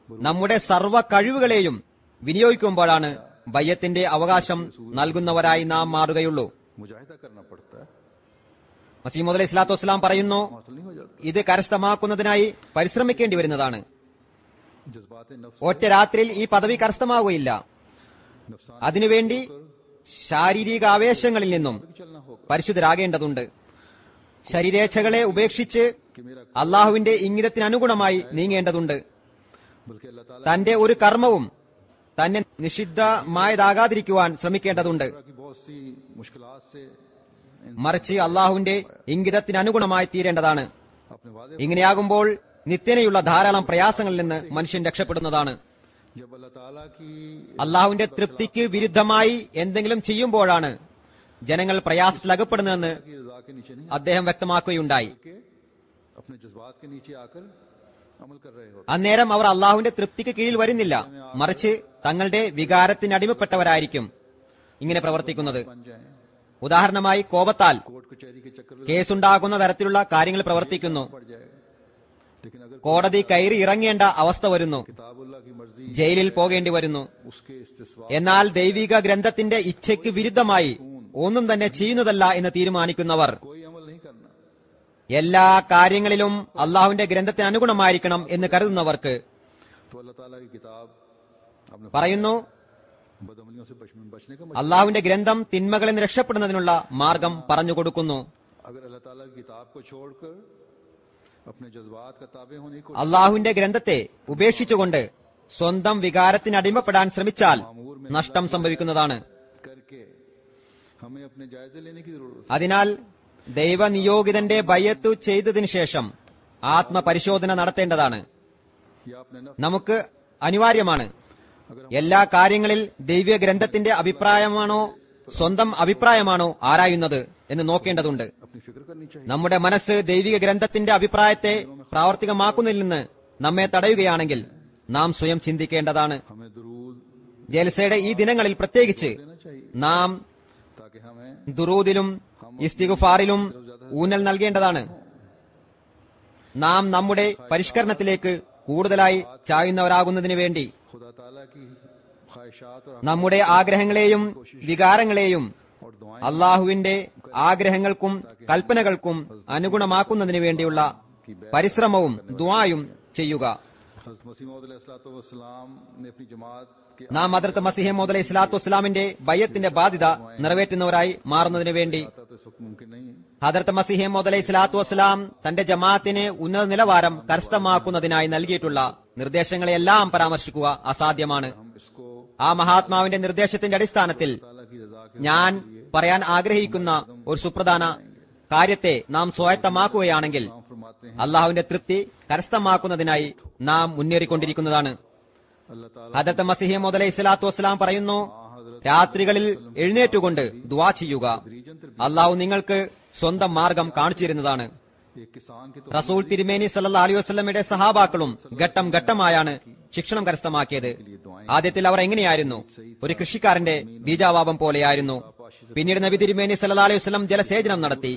നമ്മുടെ സർവ്വ കഴിവുകളെയും വിനിയോഗിക്കുമ്പോഴാണ് ബയ്യത്തിന്റെ അവകാശം നൽകുന്നവരായി നാം മാറുകയുള്ളൂ. मुजाहिदा करना पड़ता है, മസീഹ് മൗഊദ് അലൈഹി സ്വലാത്തു വസ്സലാം പറയുന്നു, हासिल नहीं हो जाता। ഇത് കരസ്ഥമാക്കുന്നതിനായി പരിശ്രമിക്കേണ്ടി വരുന്നതാണ്. जज्बात नफ्स ഒറ്റ രാത്രിയിൽ ഈ പദവി കരസ്ഥമാവുകയില്ല. नफसान അതിനുവേണ്ടി ശാരീരിക ആവേശങ്ങളിൽ നിന്നും चलना होगा പരിശുദ്ധരാകേണ്ടതുണ്ട്. ശരീരേച്ഛകളെ ഉപേക്ഷിച്ച് कि मेरा അള്ളാഹുവിന്റെ ഇംഗിതത്തിനനുഗുണമായി നീങ്ങേണ്ടതുണ്ട്. बल्कि अल्लाह ताला തന്റെ ഒരു കർമ്മവും തന്നെ നിഷിദ്ധമായതാകാതിരിക്കുവാൻ ശ്രമിക്കേണ്ടതുണ്ട്. की बहुत सी मुश्किलात से മറിച്ച് അള്ളാഹുവിന്റെ ഇംഗിതത്തിനനുഗുണമായി തീരേണ്ടതാണ്. अपने वादे ഇങ്ങനെയാകുമ്പോൾ നിത്യനയുള്ള ധാരാളം പ്രയാസങ്ങളിൽ നിന്ന് മനുഷ്യൻ രക്ഷപ്പെടുന്നതാണ്. जब अल्लाह ताला की അള്ളാഹുവിന്റെ തൃപ്തിക്ക് വിരുദ്ധമായി എന്തെങ്കിലും ചെയ്യുമ്പോഴാണ് ജനങ്ങൾ പ്രയാസത്തിൽ അകപ്പെടുന്നതെന്ന് रजा के नीचे नहीं അദ്ദേഹം വ്യക്തമാക്കുകയുണ്ടായി. के अपने जज्बात के नीचे आकर अमल कर रहे होते। അന്നേരം അവർ അള്ളാഹുവിന്റെ തൃപ്തിക്ക് കീഴിൽ വരുന്നില്ല, മറിച്ച് തങ്ങളുടെ വികാരത്തിന് അടിമപ്പെട്ടവരായിരിക്കും ഇങ്ങനെ പ്രവർത്തിക്കുന്നത്. बन जाए, ഉദാഹരണമായി കോപത്താൽ कोर्ट कचहरी के चक्कर में കേസുണ്ടാകുന്ന തരത്തിലുള്ള കാര്യങ്ങൾ പ്രവർത്തിക്കുന്നു. पड़ जाए। लेकिन अगर കോടതി കയറി ഇറങ്ങേണ്ട അവസ്ഥ വരുന്നു, किताबुल्लाह की मर्जी ജയിലിൽ പോകേണ്ടി വരുന്നു. उसके इस्तिस्वा എന്നാൽ ദൈവിക ഗ്രന്ഥത്തിന്റെ ഇച്ഛയ്ക്ക് വിരുദ്ധമായി ഒന്നും തന്നെ ചെയ്യുന്നതല്ല എന്ന് തീരുമാനിക്കുന്നവർ कोई अमल नहीं करना, എല്ലാ കാര്യങ്ങളിലും അള്ളാഹുവിന്റെ ഗ്രന്ഥത്തിന് അനുഗുണമായിരിക്കണം എന്ന് കരുതുന്നവർക്ക് तो अल्लाह ताला की किताब अपने പറയുന്നു, बदअमलियों से बचने का അള്ളാഹുവിന്റെ ഗ്രന്ഥം തിന്മകളിൽ നിന്ന് രക്ഷപ്പെടുന്നതിനുള്ള മാർഗം പറഞ്ഞുകൊടുക്കുന്നു. अगर अल्लाह ताला की किताब को छोड़कर अपने जज्बात का ताबे होने को അള്ളാഹുവിന്റെ ഗ്രന്ഥത്തെ ഉപേക്ഷിച്ചുകൊണ്ട് സ്വന്തം വികാരത്തിന് അടിമപ്പെടാൻ ശ്രമിച്ചാൽ നഷ്ടം സംഭവിക്കുന്നതാണ്. करके हमें अपने जायजे लेने की जरूरत അതിനാൽ ദൈവനിയോഗിതന്റെ ബയ്യത്തു ചെയ്തതിനു ശേഷം ആത്മപരിശോധന നടത്തേണ്ടതാണ്. है। या अपने नफ्स നമുക്ക് അനിവാര്യമാണ് എല്ലാ കാര്യങ്ങളിൽ ദൈവിക ഗ്രന്ഥത്തിന്റെ അഭിപ്രായമാണോ സ്വന്തം അഭിപ്രായമാണോ ആരായുന്നത് എന്ന് നോക്കേണ്ടതുണ്ട്. अपनी फिक्र करनी चाहिए। നമ്മുടെ മനസ്സ് ദൈവിക ഗ്രന്ഥത്തിന്റെ അഭിപ്രായത്തെ പ്രാവർത്തികമാക്കുന്നതിൽ നിന്ന് നമ്മെ തടയുകയാണെങ്കിൽ നാം സ്വയം ചിന്തിക്കേണ്ടതാണ്. हमें दरूद ജൽസയുടെ ഈ ദിനങ്ങളിൽ പ്രത്യേകിച്ച് देना चाहिए നാം ताकि हमें ദുറൂദിലും ഇസ്തിഗ്ഫാറിലും ഊന്നൽ നൽകേണ്ടതാണ്. നാം നമ്മുടെ പരിഷ്കരണത്തിലേക്ക് കൂടുതലായി ചായുന്നവരാകുന്നതിനു വേണ്ടി खुदा ताला की ख्वाहिशात और നമ്മുടെ ആഗ്രഹങ്ങളെയും വികാരങ്ങളെയും അള്ളാഹുവിന്റെ ആഗ്രഹങ്ങൾക്കും കൽപ്പനകൾക്കും അനുഗുണമാക്കുന്നതിനു വേണ്ടിയുള്ള പരിശ്രമവും ദുആയും ചെയ്യുക. हज़रत मसीह मौद अलैहिस्सलाम ने अपनी जमात के നാം ഹദ്റത്ത് മസീഹ് മൗഊദ് അലൈഹി സ്വലാത്തു വസ്സലാമിന്റെ ബയ്യത്തിന്റെ ബാധ്യത നിറവേറ്റുന്നവരായി മാറുന്നതിനു വേണ്ടി आता तो इस वक्त मुमकिन नहीं है. ഹദ്റത്ത് മസീഹ് മൗഊദ് അലൈഹി സ്വലാത്തു വസ്സലാം തന്റെ ജമാഅത്തിന് ഉന്നത നിലവാരം കരസ്ഥമാക്കുന്നതിനായി നൽകിയിട്ടുള്ള നിർദ്ദേശങ്ങളെല്ലാം പരാമർശിക്കുക അസാധ്യമാണ്. हम इसको ആ മഹാത്മാവിന്റെ നിർദ്ദേശത്തിന്റെ അടിസ്ഥാനത്തിൽ ताला की रजा के ഞാൻ പറയാൻ ആഗ്രഹിക്കുന്ന ഒരു സുപ്രധാന കാര്യത്തെ നാം സ്വായത്തമാക്കുകയാണെങ്കിൽ नाम फरमाते हैं അള്ളാഹുവിന്റെ തൃപ്തി കരസ്ഥമാക്കുന്നതിനായി നാം മുന്നേറിക്കൊണ്ടിരിക്കുന്നതാണ്. अल्लाह ताला ഹദ്റത്ത് മസീഹ് മൗഊദ് അലൈഹി സ്വലാത്തു വസ്സലാം പറയുന്നു, രാത്രികളിൽ എഴുന്നേറ്റുകൊണ്ട് ദുആ ചെയ്യുക. അള്ളാഹു നിങ്ങൾക്ക് സ്വന്തം മാർഗം കാണിച്ചു തരുന്നതാണ്. एक किसान के तो റസൂൽ തിരുമേനി സല്ലല്ലാഹു അലൈഹി വസല്ലമയുടെ സഹാബാക്കളും ഘട്ടം ഘട്ടമായാണ് ശിക്ഷണം കരസ്ഥമാക്കിയത്. ആദ്യത്തിൽ അവർ എങ്ങനെയായിരുന്നു? ഒരു കൃഷിക്കാരന്റെ ബീജാവാപം പോലെയായിരുന്നു. പിന്നീട് നബി തിരുമേനി സല്ലല്ലാഹു അലൈഹി വസല്ലം ജലസേചനം നടത്തി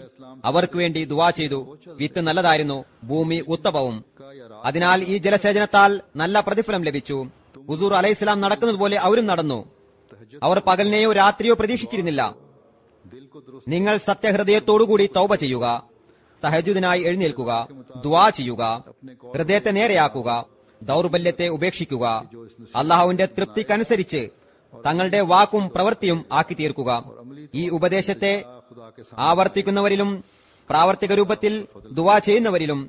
അവർക്ക് വേണ്ടി ദുആ ചെയ്തു. വിത്ത് നല്ലതായിരുന്നു, ഭൂമി ഉത്തമവും. അതിനാൽ ഈ ജലസേചനത്താൽ നല്ല പ്രതിഫലം ലഭിച്ചു. ഹുസൂർ അലൈഹിസ്സലാം നടക്കുന്നത് പോലെ അവരും നടന്നു. അവർ പകലിനെയോ രാത്രിയോ പ്രതീക്ഷിച്ചിരുന്നില്ല. दिल को दुरुस्त നിങ്ങൾ സത്യഹൃദയത്തോടുകൂടി തൗബ ചെയ്യുക, തഹജ്ജുദിനായി എഴുന്നേൽക്കുക, ദുആ ചെയ്യുക, ഹൃദയത്തെ നേരെയാക്കുക, ദൗർബല്യത്തെ ഉപേക്ഷിക്കുക, അള്ളാഹുവിന്റെ തൃപ്തിക്കനുസരിച്ച് തങ്ങളുടെ വാക്കും പ്രവൃത്തിയും ആക്കി തീർക്കുക. ഈ ഉപദേശത്തെ खुदा के ആവർത്തിക്കുന്നവരിലും പ്രാവർത്തിക രൂപത്തിൽ ദുആ ചെയ്യുന്നവരിലും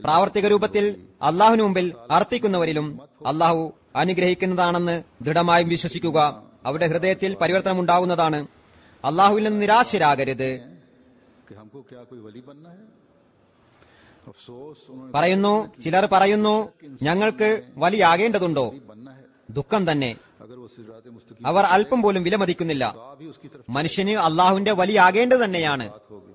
പ്രാവർത്തിക രൂപത്തിൽ അള്ളാഹുവിന് മുമ്പിൽ അർത്ഥിക്കുന്നവരിലും അള്ളാഹു അനുഗ്രഹിക്കുന്നതാണെന്ന് ദൃഢമായും വിശ്വസിക്കുക. അവരുടെ ഹൃദയത്തിൽ പരിവർത്തനം ഉണ്ടാകുന്നതാണ്. അള്ളാഹുവിൽ നിന്ന് നിരാശരാകരുത്. कि हमको क्या कोई वली बनना है. अफसोस उन्होंने പറയുന്നു, ചിലർ പറയുന്നു, ഞങ്ങൾക്ക് വലിയാകേണ്ടതുണ്ടോ? बनना है. ദുഃഖം തന്നെ. अगर वो सिरात मुस्तकीम അവർ അല്പം പോലും വിലമതിക്കുന്നില്ല. भी उसकी तरफ മനുഷ്യന് അള്ളാഹുവിന്റെ വലിയാകേണ്ടത് തന്നെയാണ്. बात होगी.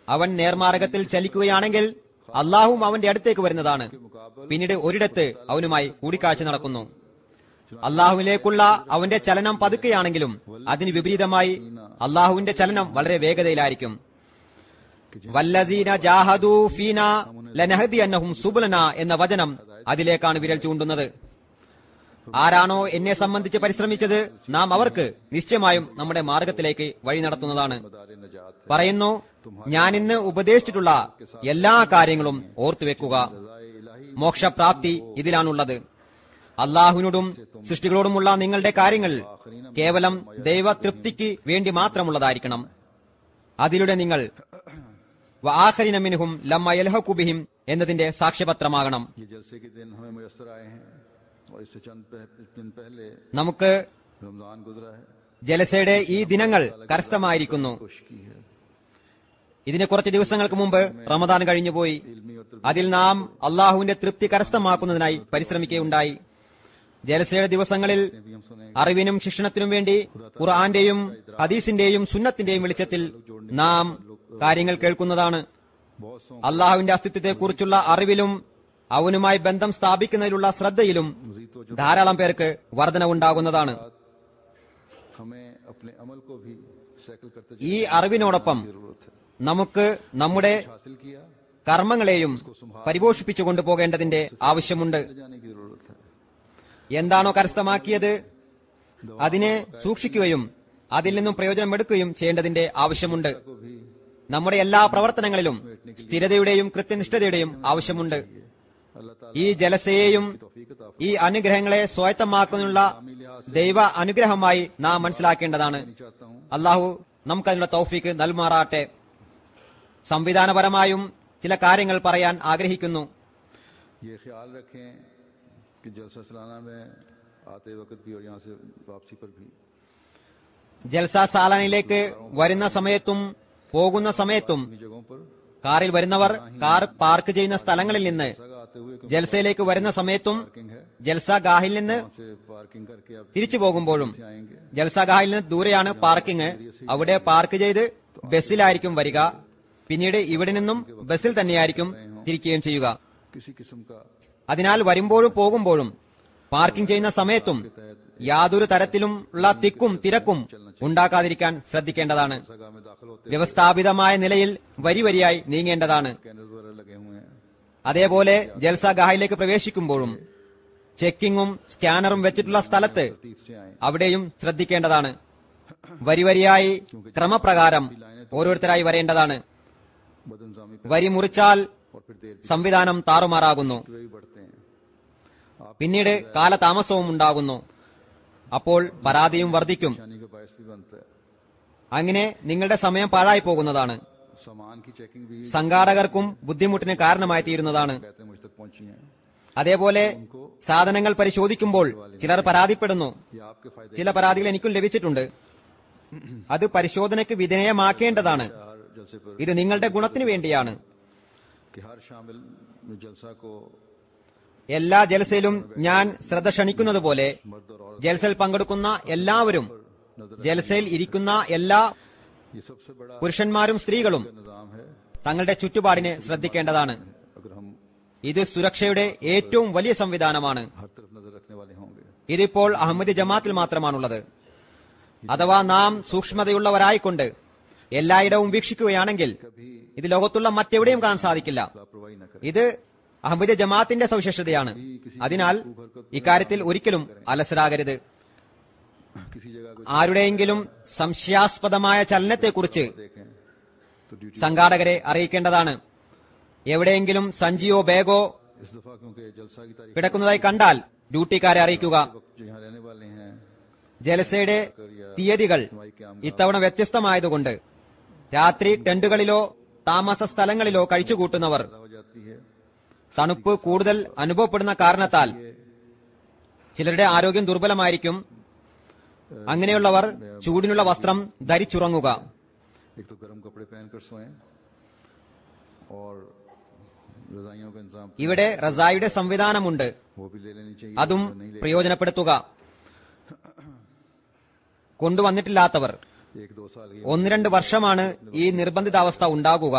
അവൻ നേർമാർഗത്തിൽ ചലിക്കുകയാണെങ്കിൽ അള്ളാഹുവും അവന്റെ അടുത്തേക്ക് വരുന്നതാണ്. പിന്നീട് ഒരിടത്ത് അവനുമായി കൂടിക്കാഴ്ച നടക്കുന്നു. അള്ളാഹുവിലേക്കുള്ള അവന്റെ ചലനം പതുക്കെയാണെങ്കിലും അതിന് വിപരീതമായി അള്ളാഹുവിന്റെ ചലനം വളരെ വേഗതയിലായിരിക്കും. വല്ലദീന ജാഹദൂ ഫീനാ ലനഹദിയന്നഹും സുബുലനാ എന്ന വചനം അതിലേക്കാണ് വിരൽ ചൂണ്ടുന്നത്. ആരാണോ എന്നെ സംബന്ധിച്ച് പരിശ്രമിച്ചത് നാം അവർക്ക് നിശ്ചയമായും നമ്മുടെ മാർഗത്തിലേക്ക് വഴി നടത്തുന്നതാണ്. मदार नजात പറയുന്നു, ഞാൻ ഇന്ന് ഉപദേശിച്ചിട്ടുള്ള എല്ലാ കാര്യങ്ങളും ഓർത്തുവെക്കുക. रज़ाए इलाही മോക്ഷപ്രാപ്തി ഇതിലാണുള്ളത്. അള്ളാഹുവിനോടും സൃഷ്ടികളോടുമുള്ള നിങ്ങളുടെ കാര്യങ്ങൾ കേവലം ദൈവതൃപ്തിക്ക് വേണ്ടി മാത്രമുള്ളതായിരിക്കണം. അതിലൂടെ നിങ്ങൾ വആഖരിന മിൻഹും ലമ്മ യൽഹഖു ബിഹിം എന്നതിന്റെ സാക്ഷ്യപത്രമാകണം. ये जलसे के दिन हमें मुयस्सर आए हैं और इससे चंद दिन पहले നമുക്ക് रमजान गुजरा है. ജലസയുടെ ഈ ദിനങ്ങൾ കരസ്ഥമായിരിക്കുന്നു. खुश की है. ഇതിന് കുറച്ച് ദിവസങ്ങൾക്ക് മുമ്പ് റമദാൻ കഴിഞ്ഞുപോയി. इल्मी और അതിൽ നാം അള്ളാഹുവിന്റെ തൃപ്തി കരസ്ഥമാക്കുന്നതിനായി പരിശ്രമിക്കുകയുണ്ടായി. ജലസയുടെ ദിവസങ്ങളിൽ भी हम सुने അറിവിനും ശിക്ഷണത്തിനും വേണ്ടി ഖുർആന്റെയും ഹദീസിന്റെയും സുന്നത്തിന്റെയും വെളിച്ചത്തിൽ നാം കാര്യങ്ങൾ കേൾക്കുന്നതാണ്. बहुत सौ അള്ളാഹുവിന്റെ അസ്തിത്വത്തെക്കുറിച്ചുള്ള അറിവിലും അവനുമായി ബന്ധം സ്ഥാപിക്കുന്നതിലുള്ള ശ്രദ്ധയിലും ധാരാളം പേർക്ക് വർധനവുണ്ടാകുന്നതാണ്. हमें अपने अमल को भी सैकल करते ഈ അറിവിനോടൊപ്പം जरूरत है. നമുക്ക് നമ്മുടെ हासिल किया കർമ്മങ്ങളെയും പരിപോഷിപ്പിച്ചു കൊണ്ടുപോകേണ്ടതിന്റെ ആവശ്യമുണ്ട്. ले जाने की जरूरत है. എന്താണോ കരസ്ഥമാക്കിയത് അതിനെ സൂക്ഷിക്കുകയും അതിൽ നിന്നും പ്രയോജനമെടുക്കുകയും ചെയ്യേണ്ടതിന്റെ ആവശ്യമുണ്ട്. को भी നമ്മുടെ എല്ലാ പ്രവർത്തനങ്ങളിലും സ്ഥിരതയുടെയും കൃത്യനിഷ്ഠതയുടെയും ആവശ്യമുണ്ട്. अल्लाह ताला ഈ ജലസയെയും तौफीक अता ഈ അനുഗ്രഹങ്ങളെ സ്വായത്തമാക്കുന്നതിനുള്ള ദൈവ അനുഗ്രഹമായി നാം മനസ്സിലാക്കേണ്ടതാണ്. चाहता हूँ അള്ളാഹു നമുക്കതിനുള്ള തൗഫീക്ക് നൽകുമാറാട്ടെ. സംവിധാനപരമായും ചില കാര്യങ്ങൾ പറയാൻ ആഗ്രഹിക്കുന്നു. ये ख्याल रखें कि जलसा सालाना में आते वक्त भी और यहाँ से वापसी पर भी ജൽസ സാലാനിലേക്ക് വരുന്ന സമയത്തും പോകുന്ന സമയത്തും इन जगहों पर കാറിൽ വരുന്നവർ കാർ പാർക്ക് ചെയ്യുന്ന സ്ഥലങ്ങളിൽ നിന്ന് जगह आते हुए ജൽസയിലേക്ക് വരുന്ന സമയത്തും पार्किंग है ജൽസ ഗാഹിൽ നിന്ന് वहाँ से पार्किंग करके आप തിരിച്ചു പോകുമ്പോഴും से आएंगे. ജൽസ ഗാഹിൽ നിന്ന് ദൂരെയാണ് പാർക്കിംഗ്. അവിടെ പാർക്ക് ചെയ്ത് ബസ്സിലായിരിക്കും വരിക. പിന്നീട് ഇവിടെ നിന്നും ബസ്സിൽ തന്നെയായിരിക്കും തിരിക്കുകയും ചെയ്യുക. किसी किस्म का അതിനാൽ വരുമ്പോഴും പോകുമ്പോഴും പാർക്കിംഗ് ചെയ്യുന്ന സമയത്തും യാതൊരു തരത്തിലുമുള്ള തിക്കും തിരക്കും ഉണ്ടാക്കാതിരിക്കാൻ ശ്രദ്ധിക്കേണ്ടതാണ്. जगह में दाखिल होते വ്യവസ്ഥാപിതമായ നിലയിൽ വരിവരിയായി നീങ്ങേണ്ടതാണ്. स्कैनर्स वगैरह लगे हुए हैं। അതേപോലെ ജൽസഗാഹിലേക്ക് പ്രവേശിക്കുമ്പോഴും ചെക്കിങ്ങും സ്കാനറും വെച്ചിട്ടുള്ള സ്ഥലത്ത് तरतीब से आए। അവിടെയും ശ്രദ്ധിക്കേണ്ടതാണ്. വരിവരിയായി ക്രമപ്രകാരം ഓരോരുത്തരായി വരേണ്ടതാണ്. बदनजामी पे വരി മുറിച്ചാൽ और फिर देर സംവിധാനം താറുമാറാകുന്നു. भी बढ़ते हैं। പിന്നീട് കാലതാമസവും ഉണ്ടാകുന്നു. അപ്പോൾ പരാതിയും വർദ്ധിക്കും. परेशानी का बायस भी बनता है। അങ്ങനെ നിങ്ങളുടെ സമയം പാഴായി പോകുന്നതാണ്. सामान की चेकिंग भी സംഘാടകർക്കും ബുദ്ധിമുട്ടിന് കാരണമായി തീരുന്നതാണ്. कहते हैं मुझ तक पहुंची है। അതേപോലെ സാധനങ്ങൾ പരിശോധിക്കുമ്പോൾ ചിലർ പരാതിപ്പെടുന്നു. ये आपके फायदे ചില പരാതികൾ എനിക്കും ലഭിച്ചിട്ടുണ്ട്. അത് പരിശോധനയ്ക്ക് വിധേയമാക്കേണ്ടതാണ്. हर जलसे पर ഇത് നിങ്ങളുടെ ഗുണത്തിന് വേണ്ടിയാണ്. कि हर शामिल में जलसा को എല്ലാ ജൽസയിലും ഞാൻ ശ്രദ്ധ ക്ഷണിക്കുന്നത് പോലെ मर्द और औरत ജൽസയിൽ പങ്കെടുക്കുന്ന എല്ലാവരും, ജൽസയിൽ ഇരിക്കുന്ന എല്ലാ ये सबसे बड़ा പുരുഷന്മാരും സ്ത്രീകളും निजाम है। തങ്ങളുടെ ചുറ്റുപാടിനെ ശ്രദ്ധിക്കേണ്ടതാണ്. अगर हम ഇത് സുരക്ഷയുടെ ഏറ്റവും വലിയ സംവിധാനമാണ്. हर तरफ नजर रखने वाले होंगे ഇതിപ്പോൾ അഹമ്മദി ജമാത്തിൽ മാത്രമാണുള്ളത്. അഥവാ നാം സൂക്ഷ്മതയുള്ളവരായിക്കൊണ്ട് എല്ലായിടവും വീക്ഷിക്കുകയാണെങ്കിൽ ഇത് ലോകത്തുള്ള മറ്റെവിടെയും കാണാൻ സാധിക്കില്ല. लापरवाही न करें। ഇത് അഹമ്മദി ജമാഅത്തിന്റെ സവിശേഷതയാണ്. അതിനാൽ ഇക്കാര്യത്തിൽ ഒരിക്കലും അലസരാകരുത്. किसी जगह को ആരുടെയെങ്കിലും സംശയാസ്പദമായ ചലനത്തെക്കുറിച്ച് देखें तो ड्यूटी സംഘാടകരെ അറിയിക്കേണ്ടതാണ്. എവിടെയെങ്കിലും സഞ്ചിയോ ബാഗോ इस दफा क्योंकि जलसा की तारीख കിടക്കുന്നതായി കണ്ടാൽ ഡ്യൂട്ടിക്കാരെ അറിയിക്കുക. वक्त जो यहाँ रहने वाले हैं ജലസയുടെ തീയതികൾ ഇത്തവണ വ്യത്യസ്തമായതുകൊണ്ട് രാത്രി ടെന്റുകളിലോ താമസ സ്ഥലങ്ങളിലോ കഴിച്ചുകൂട്ടുന്നവർ हो जाती है। തണുപ്പ് കൂടുതൽ അനുഭവപ്പെടുന്ന കാരണത്താൽ ചിലരുടെ ആരോഗ്യം ദുർബലമായിരിക്കും. അങ്ങനെയുള്ളവർ ചൂടിനുള്ള വസ്ത്രം ധരിച്ചുറങ്ങുക. एक तो गर्म कपड़े पहनकर सोएं और रजाइयों का इंतजाम ഇവിടെ റസായുടെ സംവിധാനമുണ്ട്. वो भी ले लेनी चाहिए। അതും अगर नहीं ले പ്രയോജനപ്പെടുത്തുക. കൊണ്ടുവന്നിട്ടില്ലാത്തവർ 1-2 साल की 1-2 വർഷമാണ് ഈ നിർബന്ധിതാവസ്ഥ ഉണ്ടാകുക.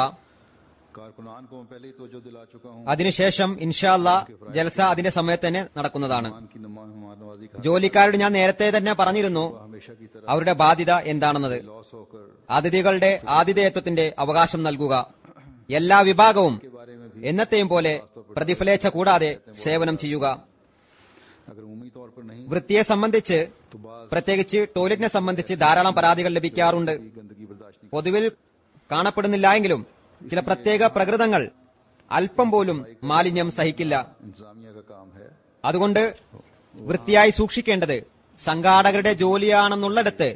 कारकुनान को मैं पहले ही तवज्जो दिला चुका हूँ। അതിനുശേഷം ഇൻഷാ അല്ലാ ജൽസ അതിന്റെ സമയത്ത് തന്നെ നടക്കുന്നതാണ്. मान की नमाजी का ജോലിക്കാരോട് ഞാൻ നേരത്തെ തന്നെ പറഞ്ഞിരുന്നു हमेशा की तरह അവരുടെ ബാധ്യത എന്താണെന്നത്. लॉस होकर അതിഥികളുടെ ആതിഥേയത്വത്തിന്റെ അവകാശം നൽകുക. എല്ലാ വിഭാഗവും के बारे में भी എന്നത്തെയും പോലെ പ്രതിഫലേച്ഛ കൂടാതെ സേവനം ചെയ്യുക. अगर उम्मीद तौर पर नहीं വൃത്തിയെ സംബന്ധിച്ച് तो बाज പ്രത്യേകിച്ച് ടോയ്ലറ്റിനെ സംബന്ധിച്ച് ധാരാളം പരാതികൾ ലഭിക്കാറുണ്ട്. की गंदगी बर्दाश्त नहीं പൊതുവിൽ കാണപ്പെടുന്നില്ല എങ്കിലും ചില പ്രത്യേക പ്രകൃതങ്ങൾ അല്പം പോലും മാലിന്യം സഹിക്കില്ല. इंतजामिया का काम है। അതുകൊണ്ട് വൃത്തിയായി സൂക്ഷിക്കേണ്ടത് സംഘാടകരുടെ ജോലിയാണെന്നുള്ളിടത്ത്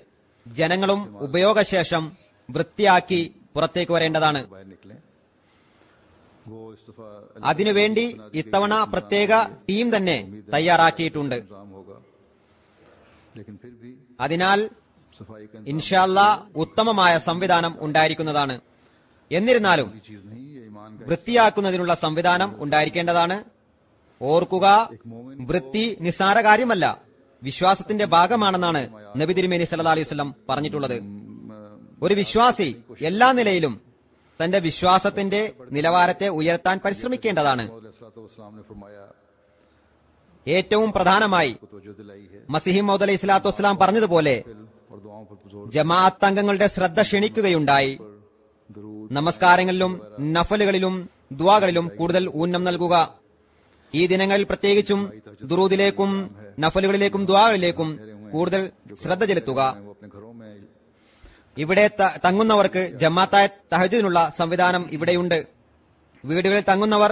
ജനങ്ങളും ഉപയോഗശേഷം വൃത്തിയാക്കി പുറത്തേക്ക് വരേണ്ടതാണ്. बाहर निकले वो इस दफा അതിനുവേണ്ടി ഇത്തവണ പ്രത്യേക ടീം തന്നെ തയ്യാറാക്കിയിട്ടുണ്ട്. इंतजाम होगा लेकिन फिर भी അതിനാൽ सफाई का ഇൻഷാ അല്ലാ ഉത്തമമായ സംവിധാനം ഉണ്ടായിരിക്കുന്നതാണ്. എന്നിരുന്നാലും चीज नहीं, ये ईमान का വൃത്തിയാക്കുന്നതിനുള്ള സംവിധാനം ഉണ്ടായിരിക്കേണ്ടതാണ്. ഓർക്കുക, വൃത്തി നിസ്സാര കാര്യമല്ല, വിശ്വാസത്തിന്റെ ഭാഗമാണെന്നാണ് നബി തിരുമേനി സല്ലല്ലാഹു അലൈഹി വസല്ലം പറഞ്ഞിട്ടുള്ളത്. ഒരു വിശ്വാസി എല്ലാ നിലയിലും തന്റെ വിശ്വാസത്തിന്റെ നിലവാരത്തെ ഉയർത്താൻ പരിശ്രമിക്കേണ്ടതാണ്. अलैहिस्सलाम ने फरमाया ഏറ്റവും പ്രധാനമായി को तवज्जो दिलाई है മസീഹ് മൗഊദ് അലൈഹി സ്വലാത്തു വസ്സലാം പറഞ്ഞതുപോലെ और दुआओं पर जोर ജമാഅത്ത് അംഗങ്ങളുടെ ശ്രദ്ധ ക്ഷണിക്കുകയുണ്ടായി. दरूद നമസ്കാരങ്ങളിലും നഫലുകളിലും ദുആകളിലും കൂടുതൽ ഊന്നം നൽകുക. ഈ ദിനങ്ങളിൽ പ്രത്യേകിച്ചും ദുറൂദിലേക്കും നഫലുകളിലേക്കും ദുആകളിലേക്കും കൂടുതൽ ശ്രദ്ധ ചെലുത്തുക. वो अपने घरों में ഇവിടെ തങ്ങുന്നവർക്ക് ജമാഅത്തായ തഹജ്ജുദിനുള്ള സംവിധാനം ഇവിടെയുണ്ട്. വീടുകളിൽ തങ്ങുന്നവർ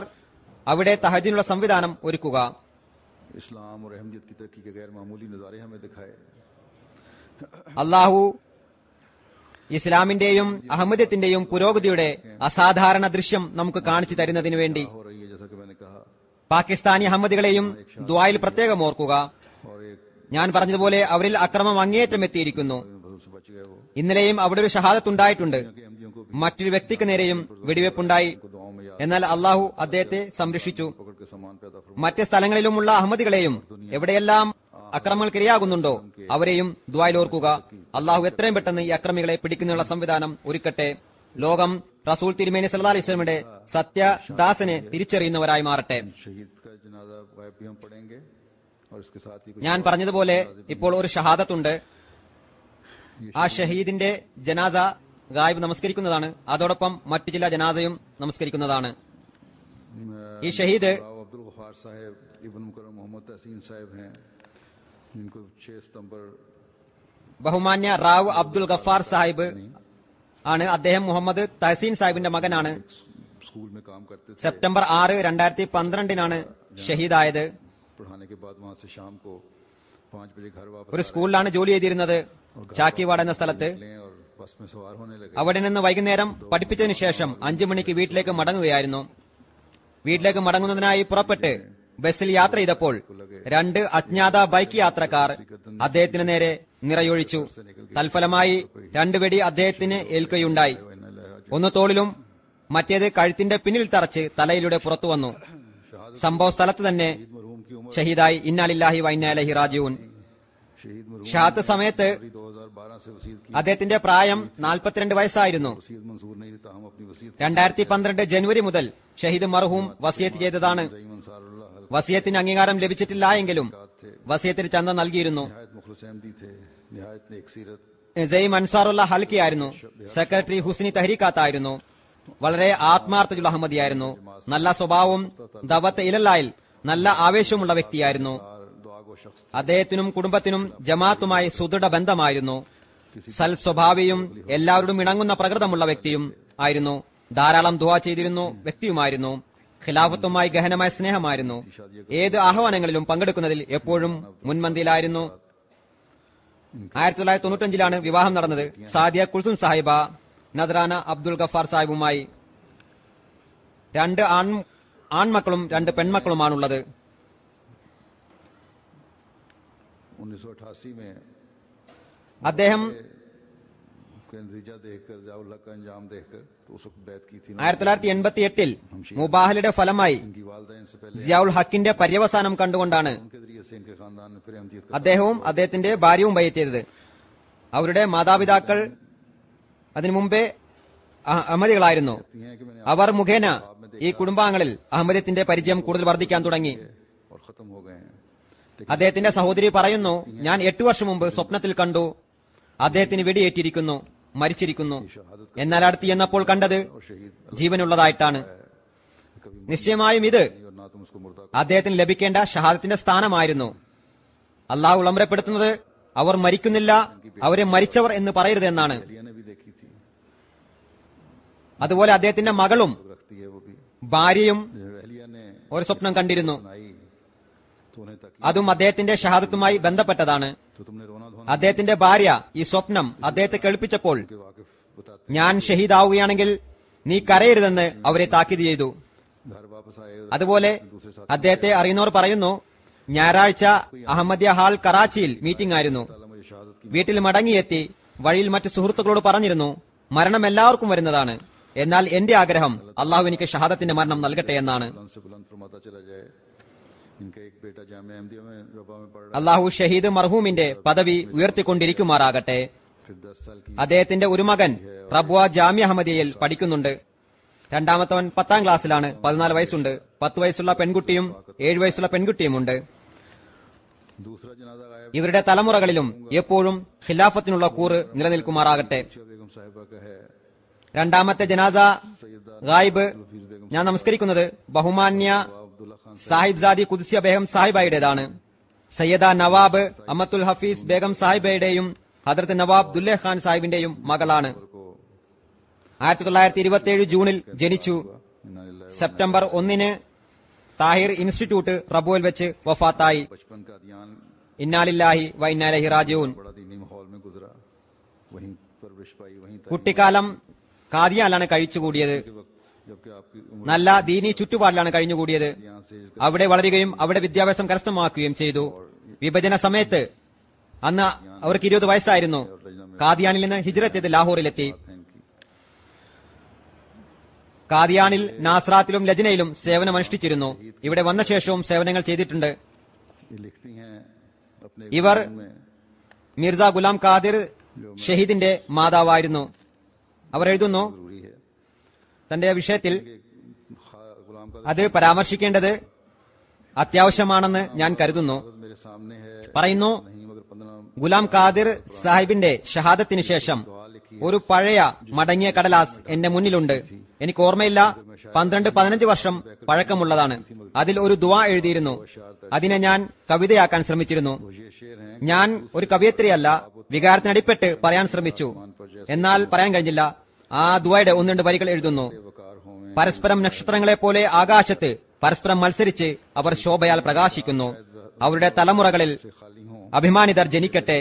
അവിടെ തഹജ്ജുദിനുള്ള സംവിധാനം ഒരുക്കുക. इस्लाम और अहमदियत की तरक्की के गैर मामूली नज़ारे हमें दिखाए। അള്ളാഹു ഇസ്ലാമിന്റെയും അഹമ്മദിയത്തിന്റെയും പുരോഗതിയുടെ അസാധാരണ ദൃശ്യം നമുക്ക് കാണിച്ചു തരുന്നതിനു വേണ്ടി हो रही है जैसा कि मैंने कहा പാകിസ്ഥാനി അഹമ്മദികളെയും ദുആയിൽ പ്രത്യേകം ഓർക്കുക. और एक ഞാൻ പറഞ്ഞതുപോലെ അവരിൽ അക്രമം അങ്ങേയറ്റം എത്തിയിരിക്കുന്നു. बदल से बच गए वो ഇന്നലെയും അവിടെ ഒരു ഷഹാദത്ത് ഉണ്ടായിട്ടുണ്ട്. कि अहमदियों को മറ്റൊരു വ്യക്തിക്ക് നേരെയും വെടിവെപ്പുണ്ടായി. दुआओं में याद എന്നാൽ അള്ളാഹു അദ്ദേഹത്തെ സംരക്ഷിച്ചു. पकड़ के सामान पैदा फरमा മറ്റ് സ്ഥലങ്ങളിലുമുള്ള അഹമ്മദികളെയും എവിടെയെല്ലാം അക്രമങ്ങൾക്ക് ഇരയാകുന്നുണ്ടോ അവരെയും ദുആയിൽ ഓർക്കുക. അള്ളാഹു എത്രയും പെട്ടെന്ന് ഈ അക്രമികളെ പിടിക്കുന്നതിനുള്ള സംവിധാനം ഒരുക്കട്ടെ. ലോകം റസൂൽ തിരുമേനി സല്ലല്ലാഹു അലൈഹി വസല്ലമയുടെ സത്യദാസനെ തിരിച്ചറിയുന്നവരായി മാറട്ടെ. शहीद का जनाजा गायब भी हम पढ़ेंगे और इसके साथ ही ഞാൻ പറഞ്ഞതുപോലെ ഇപ്പോൾ ഒരു ഷഹാദത്തുണ്ട്. ആ ഷഹീദിന്റെ ജനാസ ഗായിബ് നമസ്കരിക്കുന്നതാണ്. അതോടൊപ്പം മറ്റു ചില ജനാസയും നമസ്കരിക്കുന്നതാണ്. ഈ ഷഹീദ് अब्दुल गफ्फार साहब इब्न मुकर्रम मोहम्मद तहसीन साहब हैं, जिनको 6 सितंबर ബഹുമാന്യ റാവ് അബ്ദുൽ ഗഫാർ സാഹിബ് ആണ്. അദ്ദേഹം മുഹമ്മദ് തഹസീൻ സാഹിബിന്റെ മകനാണ്. स्कूल में काम करते थे. സെപ്റ്റംബർ 6, 2012 ഷഹീദായത്. पढ़ाने के बाद वहां से शाम को 5 बजे घर वापस ഒരു സ്കൂളിലാണ് ജോലി ചെയ്തിരുന്നത്, ചാക്കിവാട് എന്ന സ്ഥലത്ത്. निकले और बस में सवार होने लगे. അവിടെ നിന്ന് വൈകുന്നേരം പഠിപ്പിച്ചതിനു ശേഷം 5 മണിക്ക് വീട്ടിലേക്ക് മടങ്ങുകയായിരുന്നു. വീട്ടിലേക്ക് മടങ്ങുന്നതിനായി പുറപ്പെട്ട് ബസ്സിൽ യാത്ര ചെയ്തപ്പോൾ 2 അജ്ഞാത ബൈക്ക് യാത്രക്കാർ അദ്ദേഹത്തിന് നേരെ നിറയൊഴിച്ചു. തൽഫലമായി 2 വെടി അദ്ദേഹത്തിന് ഏൽക്കുകയുണ്ടായി. ഒന്ന് തോളിലും മറ്റേത് കഴുത്തിന്റെ പിന്നിൽ തറച്ച് തലയിലൂടെ പുറത്തു വന്നു. സംഭവ സ്ഥലത്ത് തന്നെ मरहूम की उम्र ഷഹീദായി. ഇന്നാ ലില്ലാഹി വ ഇന്നാ ഇലൈഹി റാജിഊൻ. शहीद मरहूम ഷഹാദത്ത് സമയത്ത് 2012 से वसीयत की. അദ്ദേഹത്തിന്റെ പ്രായം 42 വയസ്സായിരുന്നു. वसीयत मंजूर नहीं रहता, हम अपनी वसीयत 2012 ജനുവരി മുതൽ ഷഹീദ് മർഹൂം വസിയത്ത് ചെയ്തതാണ്. ज़ईम अंसारुल्लाह വസിയത്തിന് അംഗീകാരം ലഭിച്ചിട്ടില്ല എങ്കിലും വസിയത്തിന് ചന്ത നൽകിയിരുന്നു. निहायत मुखलिस अहमदी थे, निहायत नेक सीरत. സെയ്ം അൻസാറുള്ള ഹൽക്കിയായിരുന്നു. സെക്രട്ടറി ഹുസ്നി തഹരീക്കാത്തായിരുന്നു. വളരെ ആത്മാർത്ഥതയുള്ള അഹമ്മദിയായിരുന്നു. നല്ല സ്വഭാവവും ദവത്ത് ഇലല്ലായിൽ നല്ല ആവേശമുള്ള വ്യക്തിയായിരുന്നു. और दुआ गो शख्स അദ്ദേഹത്തിനും കുടുംബത്തിനും ജമാഅത്തുമായി സുദൃഢ ബന്ധമായിരുന്നു. സൽ സ്വഭാവിയും എല്ലാവരോടും ഇണങ്ങുന്ന പ്രകൃതമുള്ള വ്യക്തിയും ആയിരുന്നു. ധാരാളം ദുആ ചെയ്തിരുന്നു വ്യക്തിയുമായിരുന്നു. ഖിലാഫത്തുമായി ഗഹനമായ സ്നേഹമായിരുന്നു. ഏത് ആഹ്വാനങ്ങളിലും പങ്കെടുക്കുന്നതിൽ എപ്പോഴും മുൻപന്തിയിലായിരുന്നു. 1995 വിവാഹം നടന്നത്. സാദിയ കുൽസും സാഹിബ നദ്രാന അബ്ദുൽ ഗഫാർ സാഹിബുമായി. 2 ആൺമക്കളും 2 പെൺമക്കളുമാണുള്ളത്. 1988 में അദ്ദേഹം का नतीजा देखकर ज़ियाउल्लाह का अंजाम देखकर तो उस वक्त बैत की थी. 1988 മുബാഹലയുടെ ഫലമായി इनकी वालदा इनसे पहले സിയാഉൽ ഹക്കിന്റെ പര്യവസാനം കണ്ടുകൊണ്ടാണ് उनके जरिए से इनके खानदान ने फिर अहमदियत का അദ്ദേഹവും അദ്ദേഹത്തിന്റെ ഭാര്യയും ബൈഅത്ത് ചെയ്തത്. അവരുടെ മാതാപിതാക്കൾ അതിനു മുമ്പേ അഹമ്മദികളായിരുന്നു. हैं कि मैंने അവർ മുഖേന ഈ കുടുംബാംഗങ്ങളിൽ അഹമ്മദിയത്തിന്റെ പരിചയം കൂടുതൽ വർദ്ധിക്കാൻ തുടങ്ങി. और खत्म हो गए हैं. അദ്ദേഹത്തിന്റെ സഹോദരി പറയുന്നു, ഞാൻ 8 വർഷം മുമ്പ് സ്വപ്നത്തിൽ കണ്ടു അദ്ദേഹത്തിന് വെടിയേറ്റിരിക്കുന്നു, മരിച്ചിരിക്കുന്നു. എന്നാൽ അടുത്ത് ചെന്നപ്പോൾ കണ്ടത് और शहीद ജീവനുള്ളതായിട്ടാണ്. कभी നിശ്ചയമായും ഇത് नहीं और ना तुम उसको मुर्दा അദ്ദേഹത്തിന് ലഭിക്കേണ്ട ഷഹാദത്തിന്റെ സ്ഥാനമായിരുന്നു. അള്ളാഹു വിളംബരപ്പെടുത്തുന്നത് അവർ മരിക്കുന്നില്ല, അവരെ മരിച്ചവർ എന്ന് പറയരുതെന്നാണ്. अहलिया ने भी देखी थी, അതുപോലെ അദ്ദേഹത്തിന്റെ മകളും रखती है वो भी. ഭാര്യയും जब अहलिया ने ഒരു സ്വപ്നം കണ്ടിരുന്നു. सुनाई तो उन्हें तक അതും അദ്ദേഹത്തിന്റെ ഷഹാദത്തുമായി ബന്ധപ്പെട്ടതാണ്. तो तुमने रोना धोना അദ്ദേഹത്തിന്റെ ഭാര്യ ഈ സ്വപ്നം അദ്ദേഹത്തെ കേൾപ്പിച്ചപ്പോൾ के वाकिफ बताते ഞാൻ ഷഹീദാവുകയാണെങ്കിൽ നീ കരയരുതെന്ന് അവരെ താക്കീത് ചെയ്തു. घर वापस आए അതുപോലെ दूसरे साथ അദ്ദേഹത്തെ അറിയുന്നവർ പറയുന്നു, ഞായറാഴ്ച അഹമ്മദിയ ഹാൾ കറാച്ചിയിൽ മീറ്റിംഗ് ആയിരുന്നു. ताला मुझे शहादत की വീട്ടിൽ മടങ്ങിയെത്തി വഴിയിൽ മറ്റു സുഹൃത്തുക്കളോട് പറഞ്ഞിരുന്നു, മരണം എല്ലാവർക്കും വരുന്നതാണ്, എന്നാൽ എന്റെ ആഗ്രഹം അള്ളാഹു എനിക്ക് ഷഹാദത്തിന്റെ മരണം നൽകട്ടെ എന്നാണ്. बुलंद से बुलंद फरमाता चला जाए. इनका एक बेटा जामिया अहमदिया में रबा में पढ़ रहा അള്ളാഹു ഷഹീദ് മർഹൂമിന്റെ പദവി ഉയർത്തിക്കൊണ്ടിരിക്കുമാറാകട്ടെ. है. फिर 10 साल की അദ്ദേഹത്തിന്റെ ഒരു മകൻ റബ്വ ജാമിയ അഹമ്മദിയയിൽ പഠിക്കുന്നുണ്ട്. രണ്ടാമത്തവൻ 10ാം ക്ലാസ്സിലാണ്. 14 വയസ്സുണ്ട്. 10 വയസ്സുള്ള പെൺകുട്ടിയും 7 വയസ്സുള്ള പെൺകുട്ടിയുമുണ്ട്. दूसरा जनाजा गायब ഇവരുടെ തലമുറകളിലും എപ്പോഴും ഖിലാഫത്തിനുള്ള കൂറ് നിലനിൽക്കുമാറാകട്ടെ. बेगम साहिबा का है. രണ്ടാമത്തെ ജനാസ ഗായിബ് ഞാൻ നമസ്കരിക്കുന്നത് ബഹുമാന്യ अब्दुल्ला खान സാഹിബ്സാദി കുദ്സിയ ബേഗം സാഹിബായുടേതാണ്. സയ്യദ നവാബ് അമത്തുൽ ഹഫീസ് ബേഗം സാഹിബയുടെയും ഹദ്രത്ത് നവാബ് ദുല്ലേ ഖാൻ സാഹിബിന്റെയും മകളാണ്. को 1927 ജൂണിൽ ജനിച്ചു. इन्ना लिल्लाहि സെപ്റ്റംബർ 1 താഹിർ ഇൻസ്റ്റിറ്റ്യൂട്ട് റബുവിൽ വെച്ച് വഫാത്തായി. बचपन का अध्ययन ഇന്നാലില്ലാഹി വ ഇന്നാ ഇലൈഹി റാജിഊൻ. बड़ा दीनी माहौल में गुजरा, वहीं परवरिश पाई, वहीं കുട്ടിക്കാലം കാദിയാനിലാണ് കഴിച്ചുകൂടിയത്. के वक्त जबकि आपकी उम्र നല്ല ദീനി ചുറ്റുപാടിലാണ് കഴിഞ്ഞുകൂടിയത്. यहाँ से അവിടെ വളരുകയും അവിടെ വിദ്യാഭ്യാസം കരസ്ഥമാക്കുകയും ചെയ്തു. വിഭജന സമയത്ത് അന്ന് അവർക്ക് 20 വയസ്സായിരുന്നു. കാദിയാനിൽ നിന്ന് ഹിജ്റത്ത് ചെയ്ത് ലാഹോറിലെത്തി. है इनकी. കാദിയാനിൽ നാസ്രാത്തിലും ലജ്നയിലും സേവനമനുഷ്ഠിച്ചിരുന്നു. ഇവിടെ വന്ന ശേഷവും സേവനങ്ങൾ ചെയ്തിട്ടുണ്ട്. ये लिखती हैं अपने इवर बयान में മിർസ ഗുലാം ഖാദിർ ഷഹീദിന്റെ മാതാവായിരുന്നു. അവർ എഴുതുന്നു जरूरी है തന്റെ വിഷയത്തിൽ गुलाम का അത് പരാമർശിക്കേണ്ടത് അത്യാവശ്യമാണെന്ന് ഞാൻ കരുതുന്നു. मेरे सामने है പറയുന്നു, नहीं मगर 15 ഗുലാം ഖാദിർ സാഹിബിന്റെ ഷഹാദത്തിന് ശേഷം ഒരു പഴയ മടങ്ങിയ കടലാസ് എന്റെ മുന്നിലുണ്ട്. എനിക്ക് ഓർമ്മയില്ല, 12-15 വർഷം പഴക്കമുള്ളതാണ്. അതിൽ ഒരു ദുആ എഴുതിയിരുന്നു. അതിനെ ഞാൻ കവിതയാക്കാൻ ശ്രമിച്ചിരുന്നു. ये शेर हैं ഞാൻ ഒരു കവിയത്രിയല്ല, വികാരത്തിനടിപ്പെട്ട് പറയാൻ ശ്രമിച്ചു. എന്നാൽ പറയാൻ കഴിഞ്ഞില്ല. ആ ദുആയുടെ 1-2 വരികൾ എഴുതുന്നു. वकार हों പരസ്പരം നക്ഷത്രങ്ങളെ പോലെ ആകാശത്ത് പരസ്പരം മത്സരിച്ച് അവർ ശോഭയാൽ പ്രകാശിക്കുന്നു. അവരുടെ തലമുറകളിൽ खाली हों അഭിമാനിതർ ജനിക്കട്ടെ.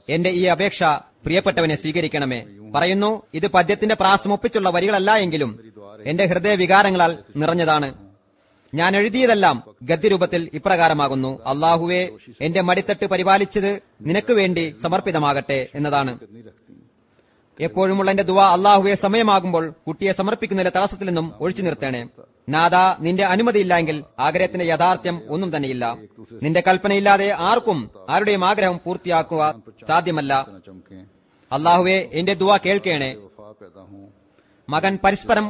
എന്റെ ഈ അപേക്ഷ പ്രിയപ്പെട്ടവനെ സ്വീകരിക്കണമേ. പറയുന്നു, ഇത് പദ്യത്തിന്റെ പ്രാസമൊപ്പിച്ചുള്ള വരികളല്ല എങ്കിലും എന്റെ ഹൃദയവികാരങ്ങളാൽ നിറഞ്ഞതാണ്. ഞാൻ എഴുതിയതെല്ലാം ഗദ്യരൂപത്തിൽ ഇപ്രകാരമാകുന്നു: അള്ളാഹുവെ, എന്റെ മടിത്തട്ട് പരിപാലിച്ചത് നിനക്ക് വേണ്ടി സമർപ്പിതമാകട്ടെ എന്നതാണ്. नहीं रखती എപ്പോഴുമുള്ള എന്റെ ദുആ, അള്ളാഹുവെ, സമയമാകുമ്പോൾ കുട്ടിയെ സമർപ്പിക്കുന്നതിലെ തടസ്സത്തിൽ നിന്നും ഒഴിച്ചു നിർത്തേണേ. നാദ, നിന്റെ അനുമതിയില്ലെങ്കിൽ ആഗ്രഹത്തിന്റെ യഥാർത്ഥ്യം ഒന്നും തന്നെയില്ല. നിന്റെ കൽപ്പനയില്ലാതെ ആർക്കും ആരുടെയും ആഗ്രഹം പൂർത്തിയാക്കുക സാധ്യമല്ല. न चमके അള്ളാഹുവെ, എന്റെ ദുആ കേൾക്കേണേ. वफा पैदा हों മകൻ പരസ്പരം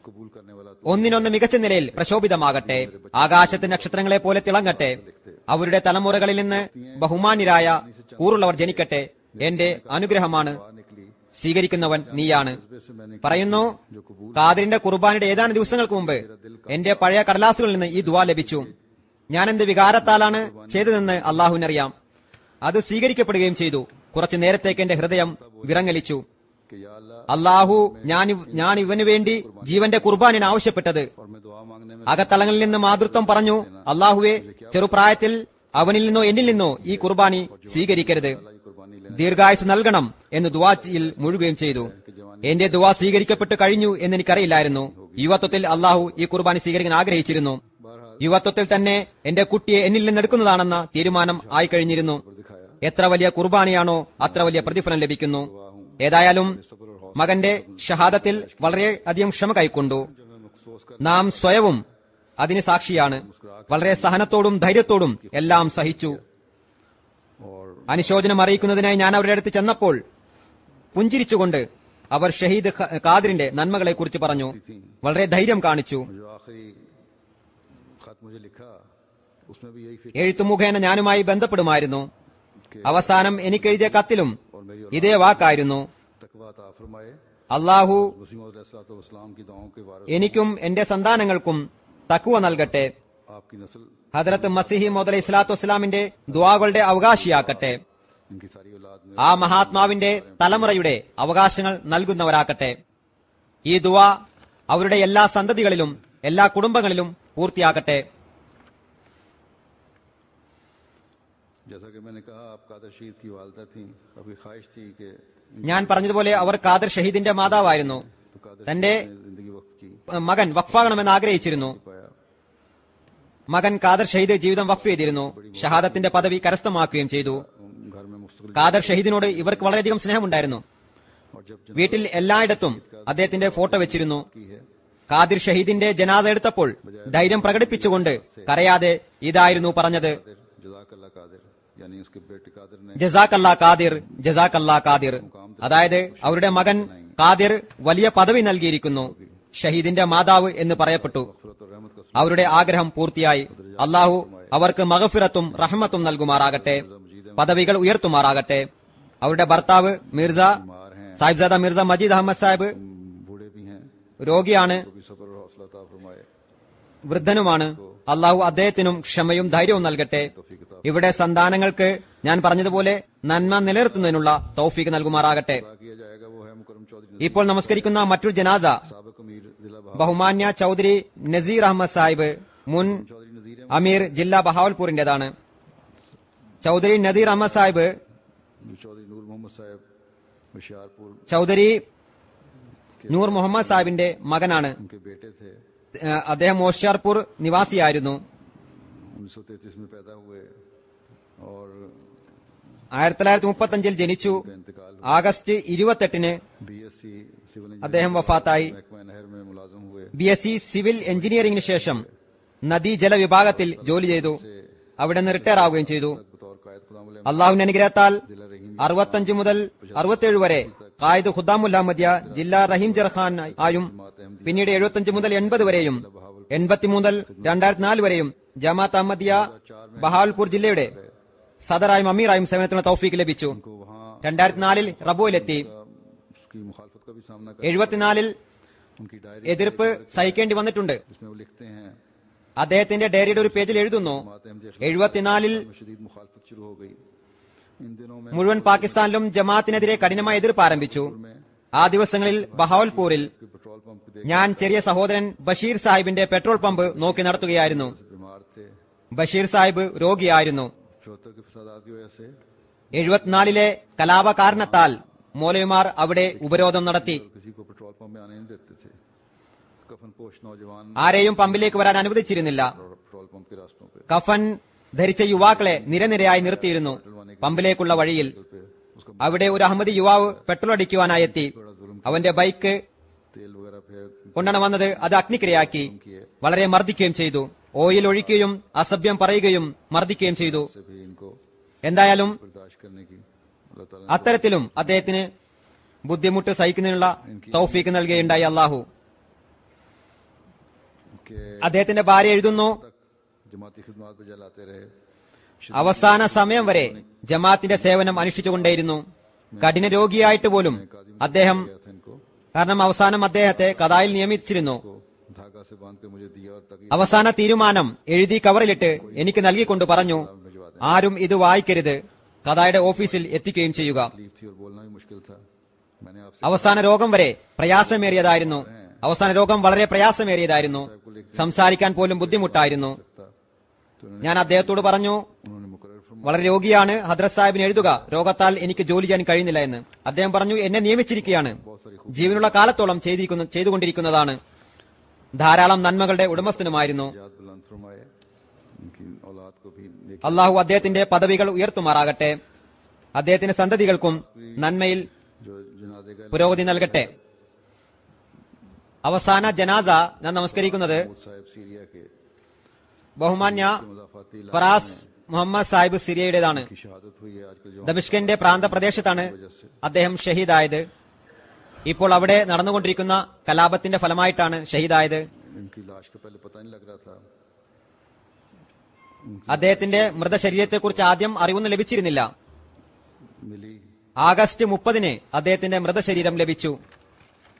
कबूल करने वाला तो ഒന്നിനൊന്ന് മികച്ച നിലയിൽ പ്രശോഭിതമാകട്ടെ. ആകാശത്തെ നക്ഷത്രങ്ങളെ പോലെ തിളങ്ങട്ടെ. അവരുടെ തലമുറകളിൽ നിന്ന് ബഹുമാന്യരായ കൂറുള്ളവർ ജനിക്കട്ടെ. എന്റെ അനുഗ്രഹമാണ്, निकली സ്വീകരിക്കുന്നവൻ നീയാണ്. से मैंने പറയുന്നു, ഖാദിറിന്റെ കുർബാനയുടെ ഏതാനും ദിവസങ്ങൾക്ക് മുമ്പ് എന്റെ പഴയ കടലാസുകളിൽ നിന്ന് ഈ ദുആ ലഭിച്ചു. ഞാൻ എന്ത് വികാരത്താലാണ് ചെയ്തതെന്ന് അള്ളാഹുവിനറിയാം. അത് സ്വീകരിക്കപ്പെടുകയും ചെയ്തു. കുറച്ചു നേരത്തേക്ക് എന്റെ ഹൃദയം വിറങ്ങലിച്ചു. कि या अल्लाह അള്ളാഹു, ഞാൻ ഇവന് വേണ്ടി ജീവന്റെ കുർബാനിന് ആവശ്യപ്പെട്ടത്. और मैं दुआ मांगने में അകത്തളങ്ങളിൽ നിന്ന് മാതൃത്വം പറഞ്ഞു, അള്ളാഹുവെ, ചെറുപ്രായത്തിൽ അവനിൽ നിന്നോ എന്നിൽ നിന്നോ ഈ കുർബാനി സ്വീകരിക്കരുത്. ये कुर्बानी लेने ദീർഘായുസ് നൽകണം എന്ന് ദുആയിൽ മുഴുകുകയും ചെയ്തു. എന്റെ ദുആ സ്വീകരിക്കപ്പെട്ട് കഴിഞ്ഞു എന്ന് എനിക്കറിയില്ലായിരുന്നു. യുവത്വത്തിൽ അള്ളാഹു ഈ കുർബാനി സ്വീകരിക്കാൻ ആഗ്രഹിച്ചിരുന്നു. യുവത്വത്തിൽ തന്നെ എന്റെ കുട്ടിയെ എന്നിൽ നിന്ന് എടുക്കുന്നതാണെന്ന തീരുമാനം ആയിക്കഴിഞ്ഞിരുന്നു. दिखाया എത്ര വലിയ കുർബാനിയാണോ അത്ര വലിയ പ്രതിഫലം ലഭിക്കുന്നു. ഏതായാലും മകന്റെ ഷഹാദത്തിൽ വളരെയധികം ക്ഷമ കൈക്കൊണ്ടു. നാം സ്വയവും അതിന് സാക്ഷിയാണ്. വളരെ സഹനത്തോടും ധൈര്യത്തോടും എല്ലാം സഹിച്ചു. और അനുശോചനം അറിയിക്കുന്നതിനായി ഞാൻ അവരുടെ അടുത്ത് ചെന്നപ്പോൾ പുഞ്ചിരിച്ചുകൊണ്ട് അവർ ഷഹീദ് ഖാദിറിന്റെ നന്മകളെ കുറിച്ച് പറഞ്ഞു. വളരെ ധൈര്യം കാണിച്ചു. जो आखिरी खत मुझे लिखा उसमें भी यही फिक्र എഴുത്തു മുഖേന ഞാനുമായി ബന്ധപ്പെടുമായിരുന്നു. അവസാനം എനിക്കെഴുതിയ കത്തിലും ഇതേ വാക്കായിരുന്നു: तकवा अता फरमाए അള്ളാഹു वसीम अलैहिस्सलाम की दुआओं के वारिस എനിക്കും എന്റെ സന്താനങ്ങൾക്കും തഖ്വ നൽകട്ടെ. आपकी नस्ल ഹദ്റത്ത് മസീഹി മൗഊദ് അലൈഹി സ്വലാത്തു വസ്സലാമിന്റെ ദുആകളുടെ അവകാശിയാക്കട്ടെ. इनकी सारी औलाद में ആ മഹാത്മാവിന്റെ തലമുറയുടെ അവകാശങ്ങൾ നൽകുന്നവരാക്കട്ടെ. ഈ ദുആ അവരുടെ എല്ലാ സന്തതികളിലും എല്ലാ കുടുംബങ്ങളിലും പൂർത്തിയാക്കട്ടെ. जैसा कि मैंने कहा आप कादर शहीद की वालदा थी आपकी ख्वाहिश थी कि ഞാൻ പറഞ്ഞതുപോലെ അവർ ഖാദിർ ഷഹീദിന്റെ മാതാവായിരുന്നു. तो कादर തന്റെ ने जिंदगी वक्त की മകൻ വഖഫാകണമെന്ന് ആഗ്രഹിച്ചിരുന്നു. पाया മകൻ ഖാദർ ഷഹീദ് ജീവിതം വഖഫ് ചെയ്തിരുന്നു. ഷഹാദത്തിന്റെ പദവി കരസ്ഥമാക്കുകയും ചെയ്തു. घर में मुस्तकिल ഖാദർ ഷഹീദിനോട് ഇവർക്ക് വളരെയധികം സ്നേഹമുണ്ടായിരുന്നു. और जब വീട്ടിൽ എല്ലായിടത്തും അദ്ദേഹത്തിന്റെ ഫോട്ടോ വെച്ചിരുന്നു. की है ഖാദിർ ഷഹീദിന്റെ ജനാദ എടുത്തപ്പോൾ ധൈര്യം പ്രകടിപ്പിച്ചുകൊണ്ട് കരയാതെ ഇതായിരുന്നു പറഞ്ഞത്: जजाकल्ला कादिर यानी उसके बेटे कादिर ने ജസാക്കല്ലാ ഖാദിർ, ജസാക്കല്ലാ ഖാദിർ. അതായത് അവരുടെ മകൻ ഖാദിർ വലിയ പദവി നൽകിയിരിക്കുന്നു. ഷഹീദിന്റെ മാതാവ് എന്ന് പറയപ്പെട്ടു. फरत और रहमत का അവരുടെ ആഗ്രഹം പൂർത്തിയായി. അള്ളാഹു അവർക്ക് മഗ്ഫിറത്തും റഹ്മത്തും നൽകുമാറാകട്ടെ. പദവികൾ ഉയർത്തുമാറാകട്ടെ. അവരുടെ ഭർത്താവ് മിർസ സാഹിബ്സാദ മിർസ മജീദ് അഹമ്മദ് സാഹിബ് बूढ़े भी हैं രോഗിയാണ്, तो भी सब्र और हौसला अता फरमाए വൃദ്ധനുമാണ്. അള്ളാഹു അദ്ദേഹത്തിനും ക്ഷമയും ധൈര്യവും നൽകട്ടെ. ഇവിടെ സന്താനങ്ങൾക്ക് ഞാൻ പറഞ്ഞതുപോലെ നന്മ നിലനിർത്തുന്നതിനുള്ള തൗഫീഖ് നൽകുമാറാകട്ടെ. अदा किया जाएगा वो है मुकरम चौधरी ഇപ്പോൾ നമസ്കരിക്കുന്ന മറ്റൊരു ജനാസ साबिक अमीर जिला ബഹുമാന്യ ചൌധരി നസീർ അഹമ്മദ് സാഹിബ്, മുൻ चौधरी नजीर അമീർ ജില്ല ബഹാവൽപൂരിന്റേതാണ്. ചൌധരി നദീർ അഹമ്മദ് സാഹിബ് चौधरी नूर मोहम्मद साहब होशियारपुर ചൌധരി നൂർ മുഹമ്മദ് സാഹിബിന്റെ മകനാണ്. उनके बेटे थे അദ്ദേഹം ഹോഷിയാർപൂർ നിവാസിയായിരുന്നു. 1933 में पैदा हुए और 1935 ജനിച്ചു. का इंतकाल ആഗസ്റ്റ് 28 BSc सिविल അദ്ദേഹം വഫാത്തായി. महकमा नहर में मुलाजिम हुए BSc സിവിൽ എഞ്ചിനീയറിംഗിന് ശേഷം നദീജല വിഭാഗത്തിൽ ജോലി ചെയ്തു. അവിടെ നിന്ന് റിട്ടയർ ആവുകയും ചെയ്തു. बतौर कायद खुदाम അള്ളാഹുവിന്റെ അനുഗ്രഹത്താൽ 65 മുതൽ 67 വരെ ഖായിദ് ഖുദ്ദാമുൽ അഹമ്മദിയ ജില്ലാ റഹീം ജർഖാൻ ആയും പിന്നീട് 75 മുതൽ 80 വരെയും 1983 മുതൽ 2004 വരെയും ജമാഅത്ത് അഹമ്മദിയ ബഹാവൽപൂർ ജില്ലയുടെ സദറായും അമീറായും സേവനത്തിനുള്ള തൗഫീക്ക് ലഭിച്ചു. 2004 റബോയിലെത്തി. उसकी मुखालफत का भी सामना 74 उनकी डायरी എതിർപ്പ് സഹിക്കേണ്ടി വന്നിട്ടുണ്ട്. जिसमें वो लिखते हैं അദ്ദേഹത്തിന്റെ ഡയറിയുടെ ഒരു പേജിൽ എഴുതുന്നു, 74 में शदीद मुखालफत शुरू हो गई. इन दिनों में മുഴുവൻ പാകിസ്ഥാനിലും ജമാഅത്തിനെതിരെ കഠിനമായ എതിർപ്പ് ആരംഭിച്ചു. ആ ദിവസങ്ങളിൽ ബഹാവൽപൂരിൽ पेट्रोल पंप पे ഞാൻ ചെറിയ സഹോദരൻ ബഷീർ സാഹിബിന്റെ പെട്രോൾ പമ്പ് നോക്കി നടത്തുകയായിരുന്നു. बीमार थे. ബഷീർ സാഹിബ് രോഗിയായിരുന്നു. 74 के फसादात की वजह से 74 കലാപ കാരണത്താൽ മൗലവിമാർ അവിടെ ഉപരോധം നടത്തി. किसी को पेट्रोल पंप में आने नहीं देते थे. कफन पोश नौजवान ആരെയും പമ്പിലേക്ക് വരാൻ അനുവദിച്ചിരുന്നില്ല. पेट्रोल पंप के रास्तों पे കഫൻ ധരിച്ച യുവാക്കളെ നിരനിരയായി നിർത്തിയിരുന്നു പമ്പിലേക്കുള്ള വഴിയിൽ. उसका അവിടെ ഒരു അഹമ്മദി യുവാവ് പെട്രോൾ അടിക്കുവാനായി എത്തി. അവന്റെ ബൈക്ക് तेल वगैरह फिर കൊണ്ടാണ് വന്നത്. അത് അഗ്നിക്കിരയാക്കി വളരെ മർദ്ദിക്കുകയും ചെയ്തു. ഓയിൽ ഒഴിക്കുകയും അസഭ്യം പറയുകയും മർദ്ദിക്കുകയും ചെയ്തു. से भी इनको എന്തായാലും बर्दाश्त करने की अल्लाह ताला അത്തരത്തിലും അദ്ദേഹത്തിന് ബുദ്ധിമുട്ട് സഹിക്കുന്നതിനുള്ള തൗഫീക്ക് നൽകുകയുണ്ടായി അള്ളാഹു. के അദ്ദേഹത്തിന്റെ ഭാര്യ എഴുതുന്നു, तक जमाती खिदमत पे जलाते रहे. അവസാന സമയം വരെ ജമാഅത്തിന്റെ സേവനം അനുഷ്ഠിച്ചുകൊണ്ടേയിരുന്നു. കഠിന രോഗിയായിട്ട് പോലും അദ്ദേഹം, गया था इनको കാരണം അവസാനം അദ്ദേഹത്തെ കദായിൽ നിയമിച്ചിരുന്നു. को धागा से बांध कर मुझे दिया और तक അവസാന തീരുമാനം എഴുതി കവറിലിട്ട് എനിക്ക് നൽകിക്കൊണ്ട് പറഞ്ഞു, ആരും ഇത് വായിക്കരുത്, കദായുടെ ഓഫീസിൽ എത്തിക്കുകയും ചെയ്യുക. तकलीफ थी और बोलना भी मुश्किल था. मैंने आपसे അവസാന രോഗം വരെ പ്രയാസമേറിയതായിരുന്നു. അവസാന രോഗം വളരെ പ്രയാസമേറിയതായിരുന്നു. സംസാരിക്കാൻ പോലും ബുദ്ധിമുട്ടായിരുന്നു. कहा तो ഞാൻ അദ്ദേഹത്തോട് പറഞ്ഞു, उन्होंने मुकर्रर फरमाया വളരെ രോഗിയാണ്, ഹദ്രത്ത് സാഹിബിന് എഴുതുക, രോഗത്താൽ എനിക്ക് ജോലി ചെയ്യാൻ കഴിയുന്നില്ല എന്ന്. അദ്ദേഹം പറഞ്ഞു, എന്നെ നിയമിച്ചിരിക്കുകയാണ്, ജീവനുള്ള കാലത്തോളം ചെയ്തുകൊണ്ടിരിക്കുന്നതാണ്. ധാരാളം നന്മകളുടെ ഉടമസ്ഥനുമായിരുന്നു. याद बुलंद फरमाए. उनकी औलाद को भी नेक അള്ളാഹു അദ്ദേഹത്തിന്റെ പദവികൾ ഉയർത്തുമാറാകട്ടെ. അദ്ദേഹത്തിന്റെ സന്തതികൾക്കും നന്മയിൽ जो जनाजे का പുരോഗതി നൽകട്ടെ. അവസാന ജനാസ ഞാൻ നമസ്കരിക്കുന്നത് साहिब सीरिया के ബഹുമാന്യ मुजाफाती ഫറാസ് മുഹമ്മദ് സാഹിബ് സിറിയയുടേതാണ്. की शहादत हुई है आजकल जो ദമിഷ്കിന്റെ പ്രാന്തപ്രദേശത്താണ് അദ്ദേഹം ഷഹീദായത്. ഇപ്പോൾ അവിടെ നടന്നുകൊണ്ടിരിക്കുന്ന കലാപത്തിന്റെ ഫലമായിട്ടാണ് ഷഹീദായത്. इनकी लाश का पहले पता नहीं लग रहा था. അദ്ദേഹത്തിന്റെ മൃതശരീരത്തെക്കുറിച്ച് ആദ്യം അറിവൊന്നും ലഭിച്ചിരുന്നില്ല. मिली ആഗസ്റ്റ് 30 അദ്ദേഹത്തിന്റെ മൃതശരീരം ലഭിച്ചു.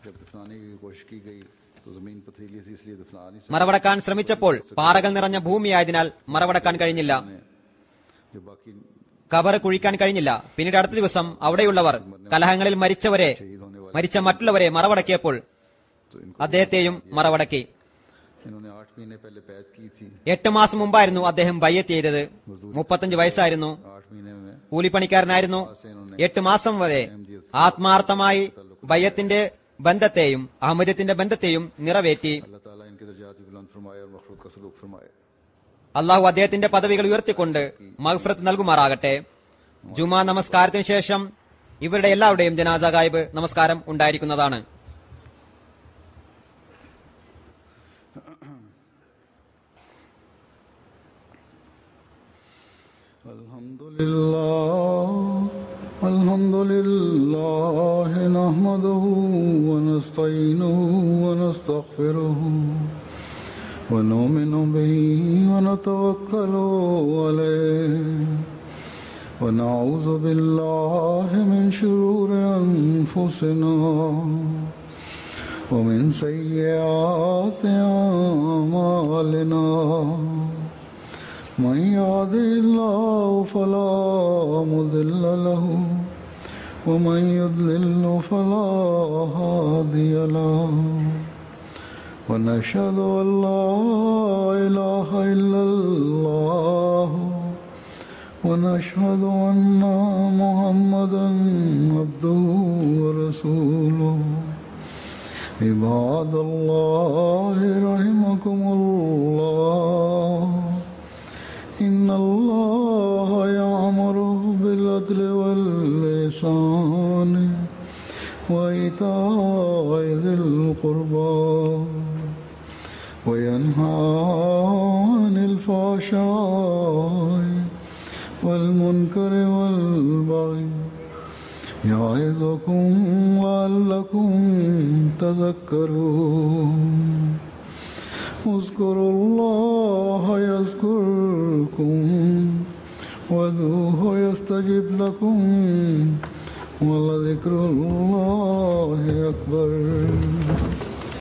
जब दफनाने की कोशिश की गई तो जमीन पथरीली थी इसलिए दफना नहीं മറവടക്കാൻ ശ്രമിച്ചപ്പോൾ പാറകൾ നിറഞ്ഞ ഭൂമിയായതിനാൽ മറവടക്കാൻ കഴിഞ്ഞില്ല, सकते. जो बाकी കബർ കുഴിക്കാൻ കഴിഞ്ഞില്ല. പിന്നീട് അടുത്ത ദിവസം അവിടെയുള്ളവർ കലഹങ്ങളിൽ മരിച്ച മറ്റുള്ളവരെ മറവടക്കിയപ്പോൾ तो इनको അദ്ദേഹത്തെയും മറവടക്കി. इन्होंने 8 महीने पहले बैत की थी. 8 മാസം മുമ്പായിരുന്നു അദ്ദേഹം ബയ്യത്ത് ചെയ്തത്. 35 വയസ്സായിരുന്നു. 8 महीने में കൂലിപ്പണിക്കാരനായിരുന്നു. 8 മാസം വരെ ആത്മാർത്ഥമായി ബയ്യത്തിന്റെ ബന്ധത്തെയും അഹമ്മദത്തിന്റെ ബന്ധത്തെയും നിറവേറ്റി. अल्लाह ताला इनके दर्जात भी बुलंद फरमाए और मखरूत का सलूक फरमाए. അള്ളാഹു അദ്ദേഹത്തിന്റെ പദവികൾ ഉയർത്തിക്കൊണ്ട് മഗ്ഫിറത്ത് നൽകുമാറാകട്ടെ. ജുമാ നമസ്കാരത്തിന് ശേഷം ഇവരുടെ എല്ലാവരുടെയും ജനാസ ഗായിബ് നമസ്കാരം ഉണ്ടായിരിക്കുന്നതാണ്. الحمد لله نحمده ونستعينه ونستغفره ونؤمن به ونتوكل عليه ونعوذ بالله من شرور أنفسنا ومن سيئات أعمالنا. من يهده الله فلا مضل له ومن يضلل فلا هادي له. ونشهد أن لا إله إلا الله ونشهد أن محمدا عبده ورسوله. عباد الله رحمكم الله. إن الله يأمر بالعدل والإحسان وإيتاء ذي القربى وينهى عن الفحشاء والمنكر والبغي يعظكم لعلكم تذكرون. اذكروا الله يذكركم وادعوه يستجب لكم ولذكر الله أكبر.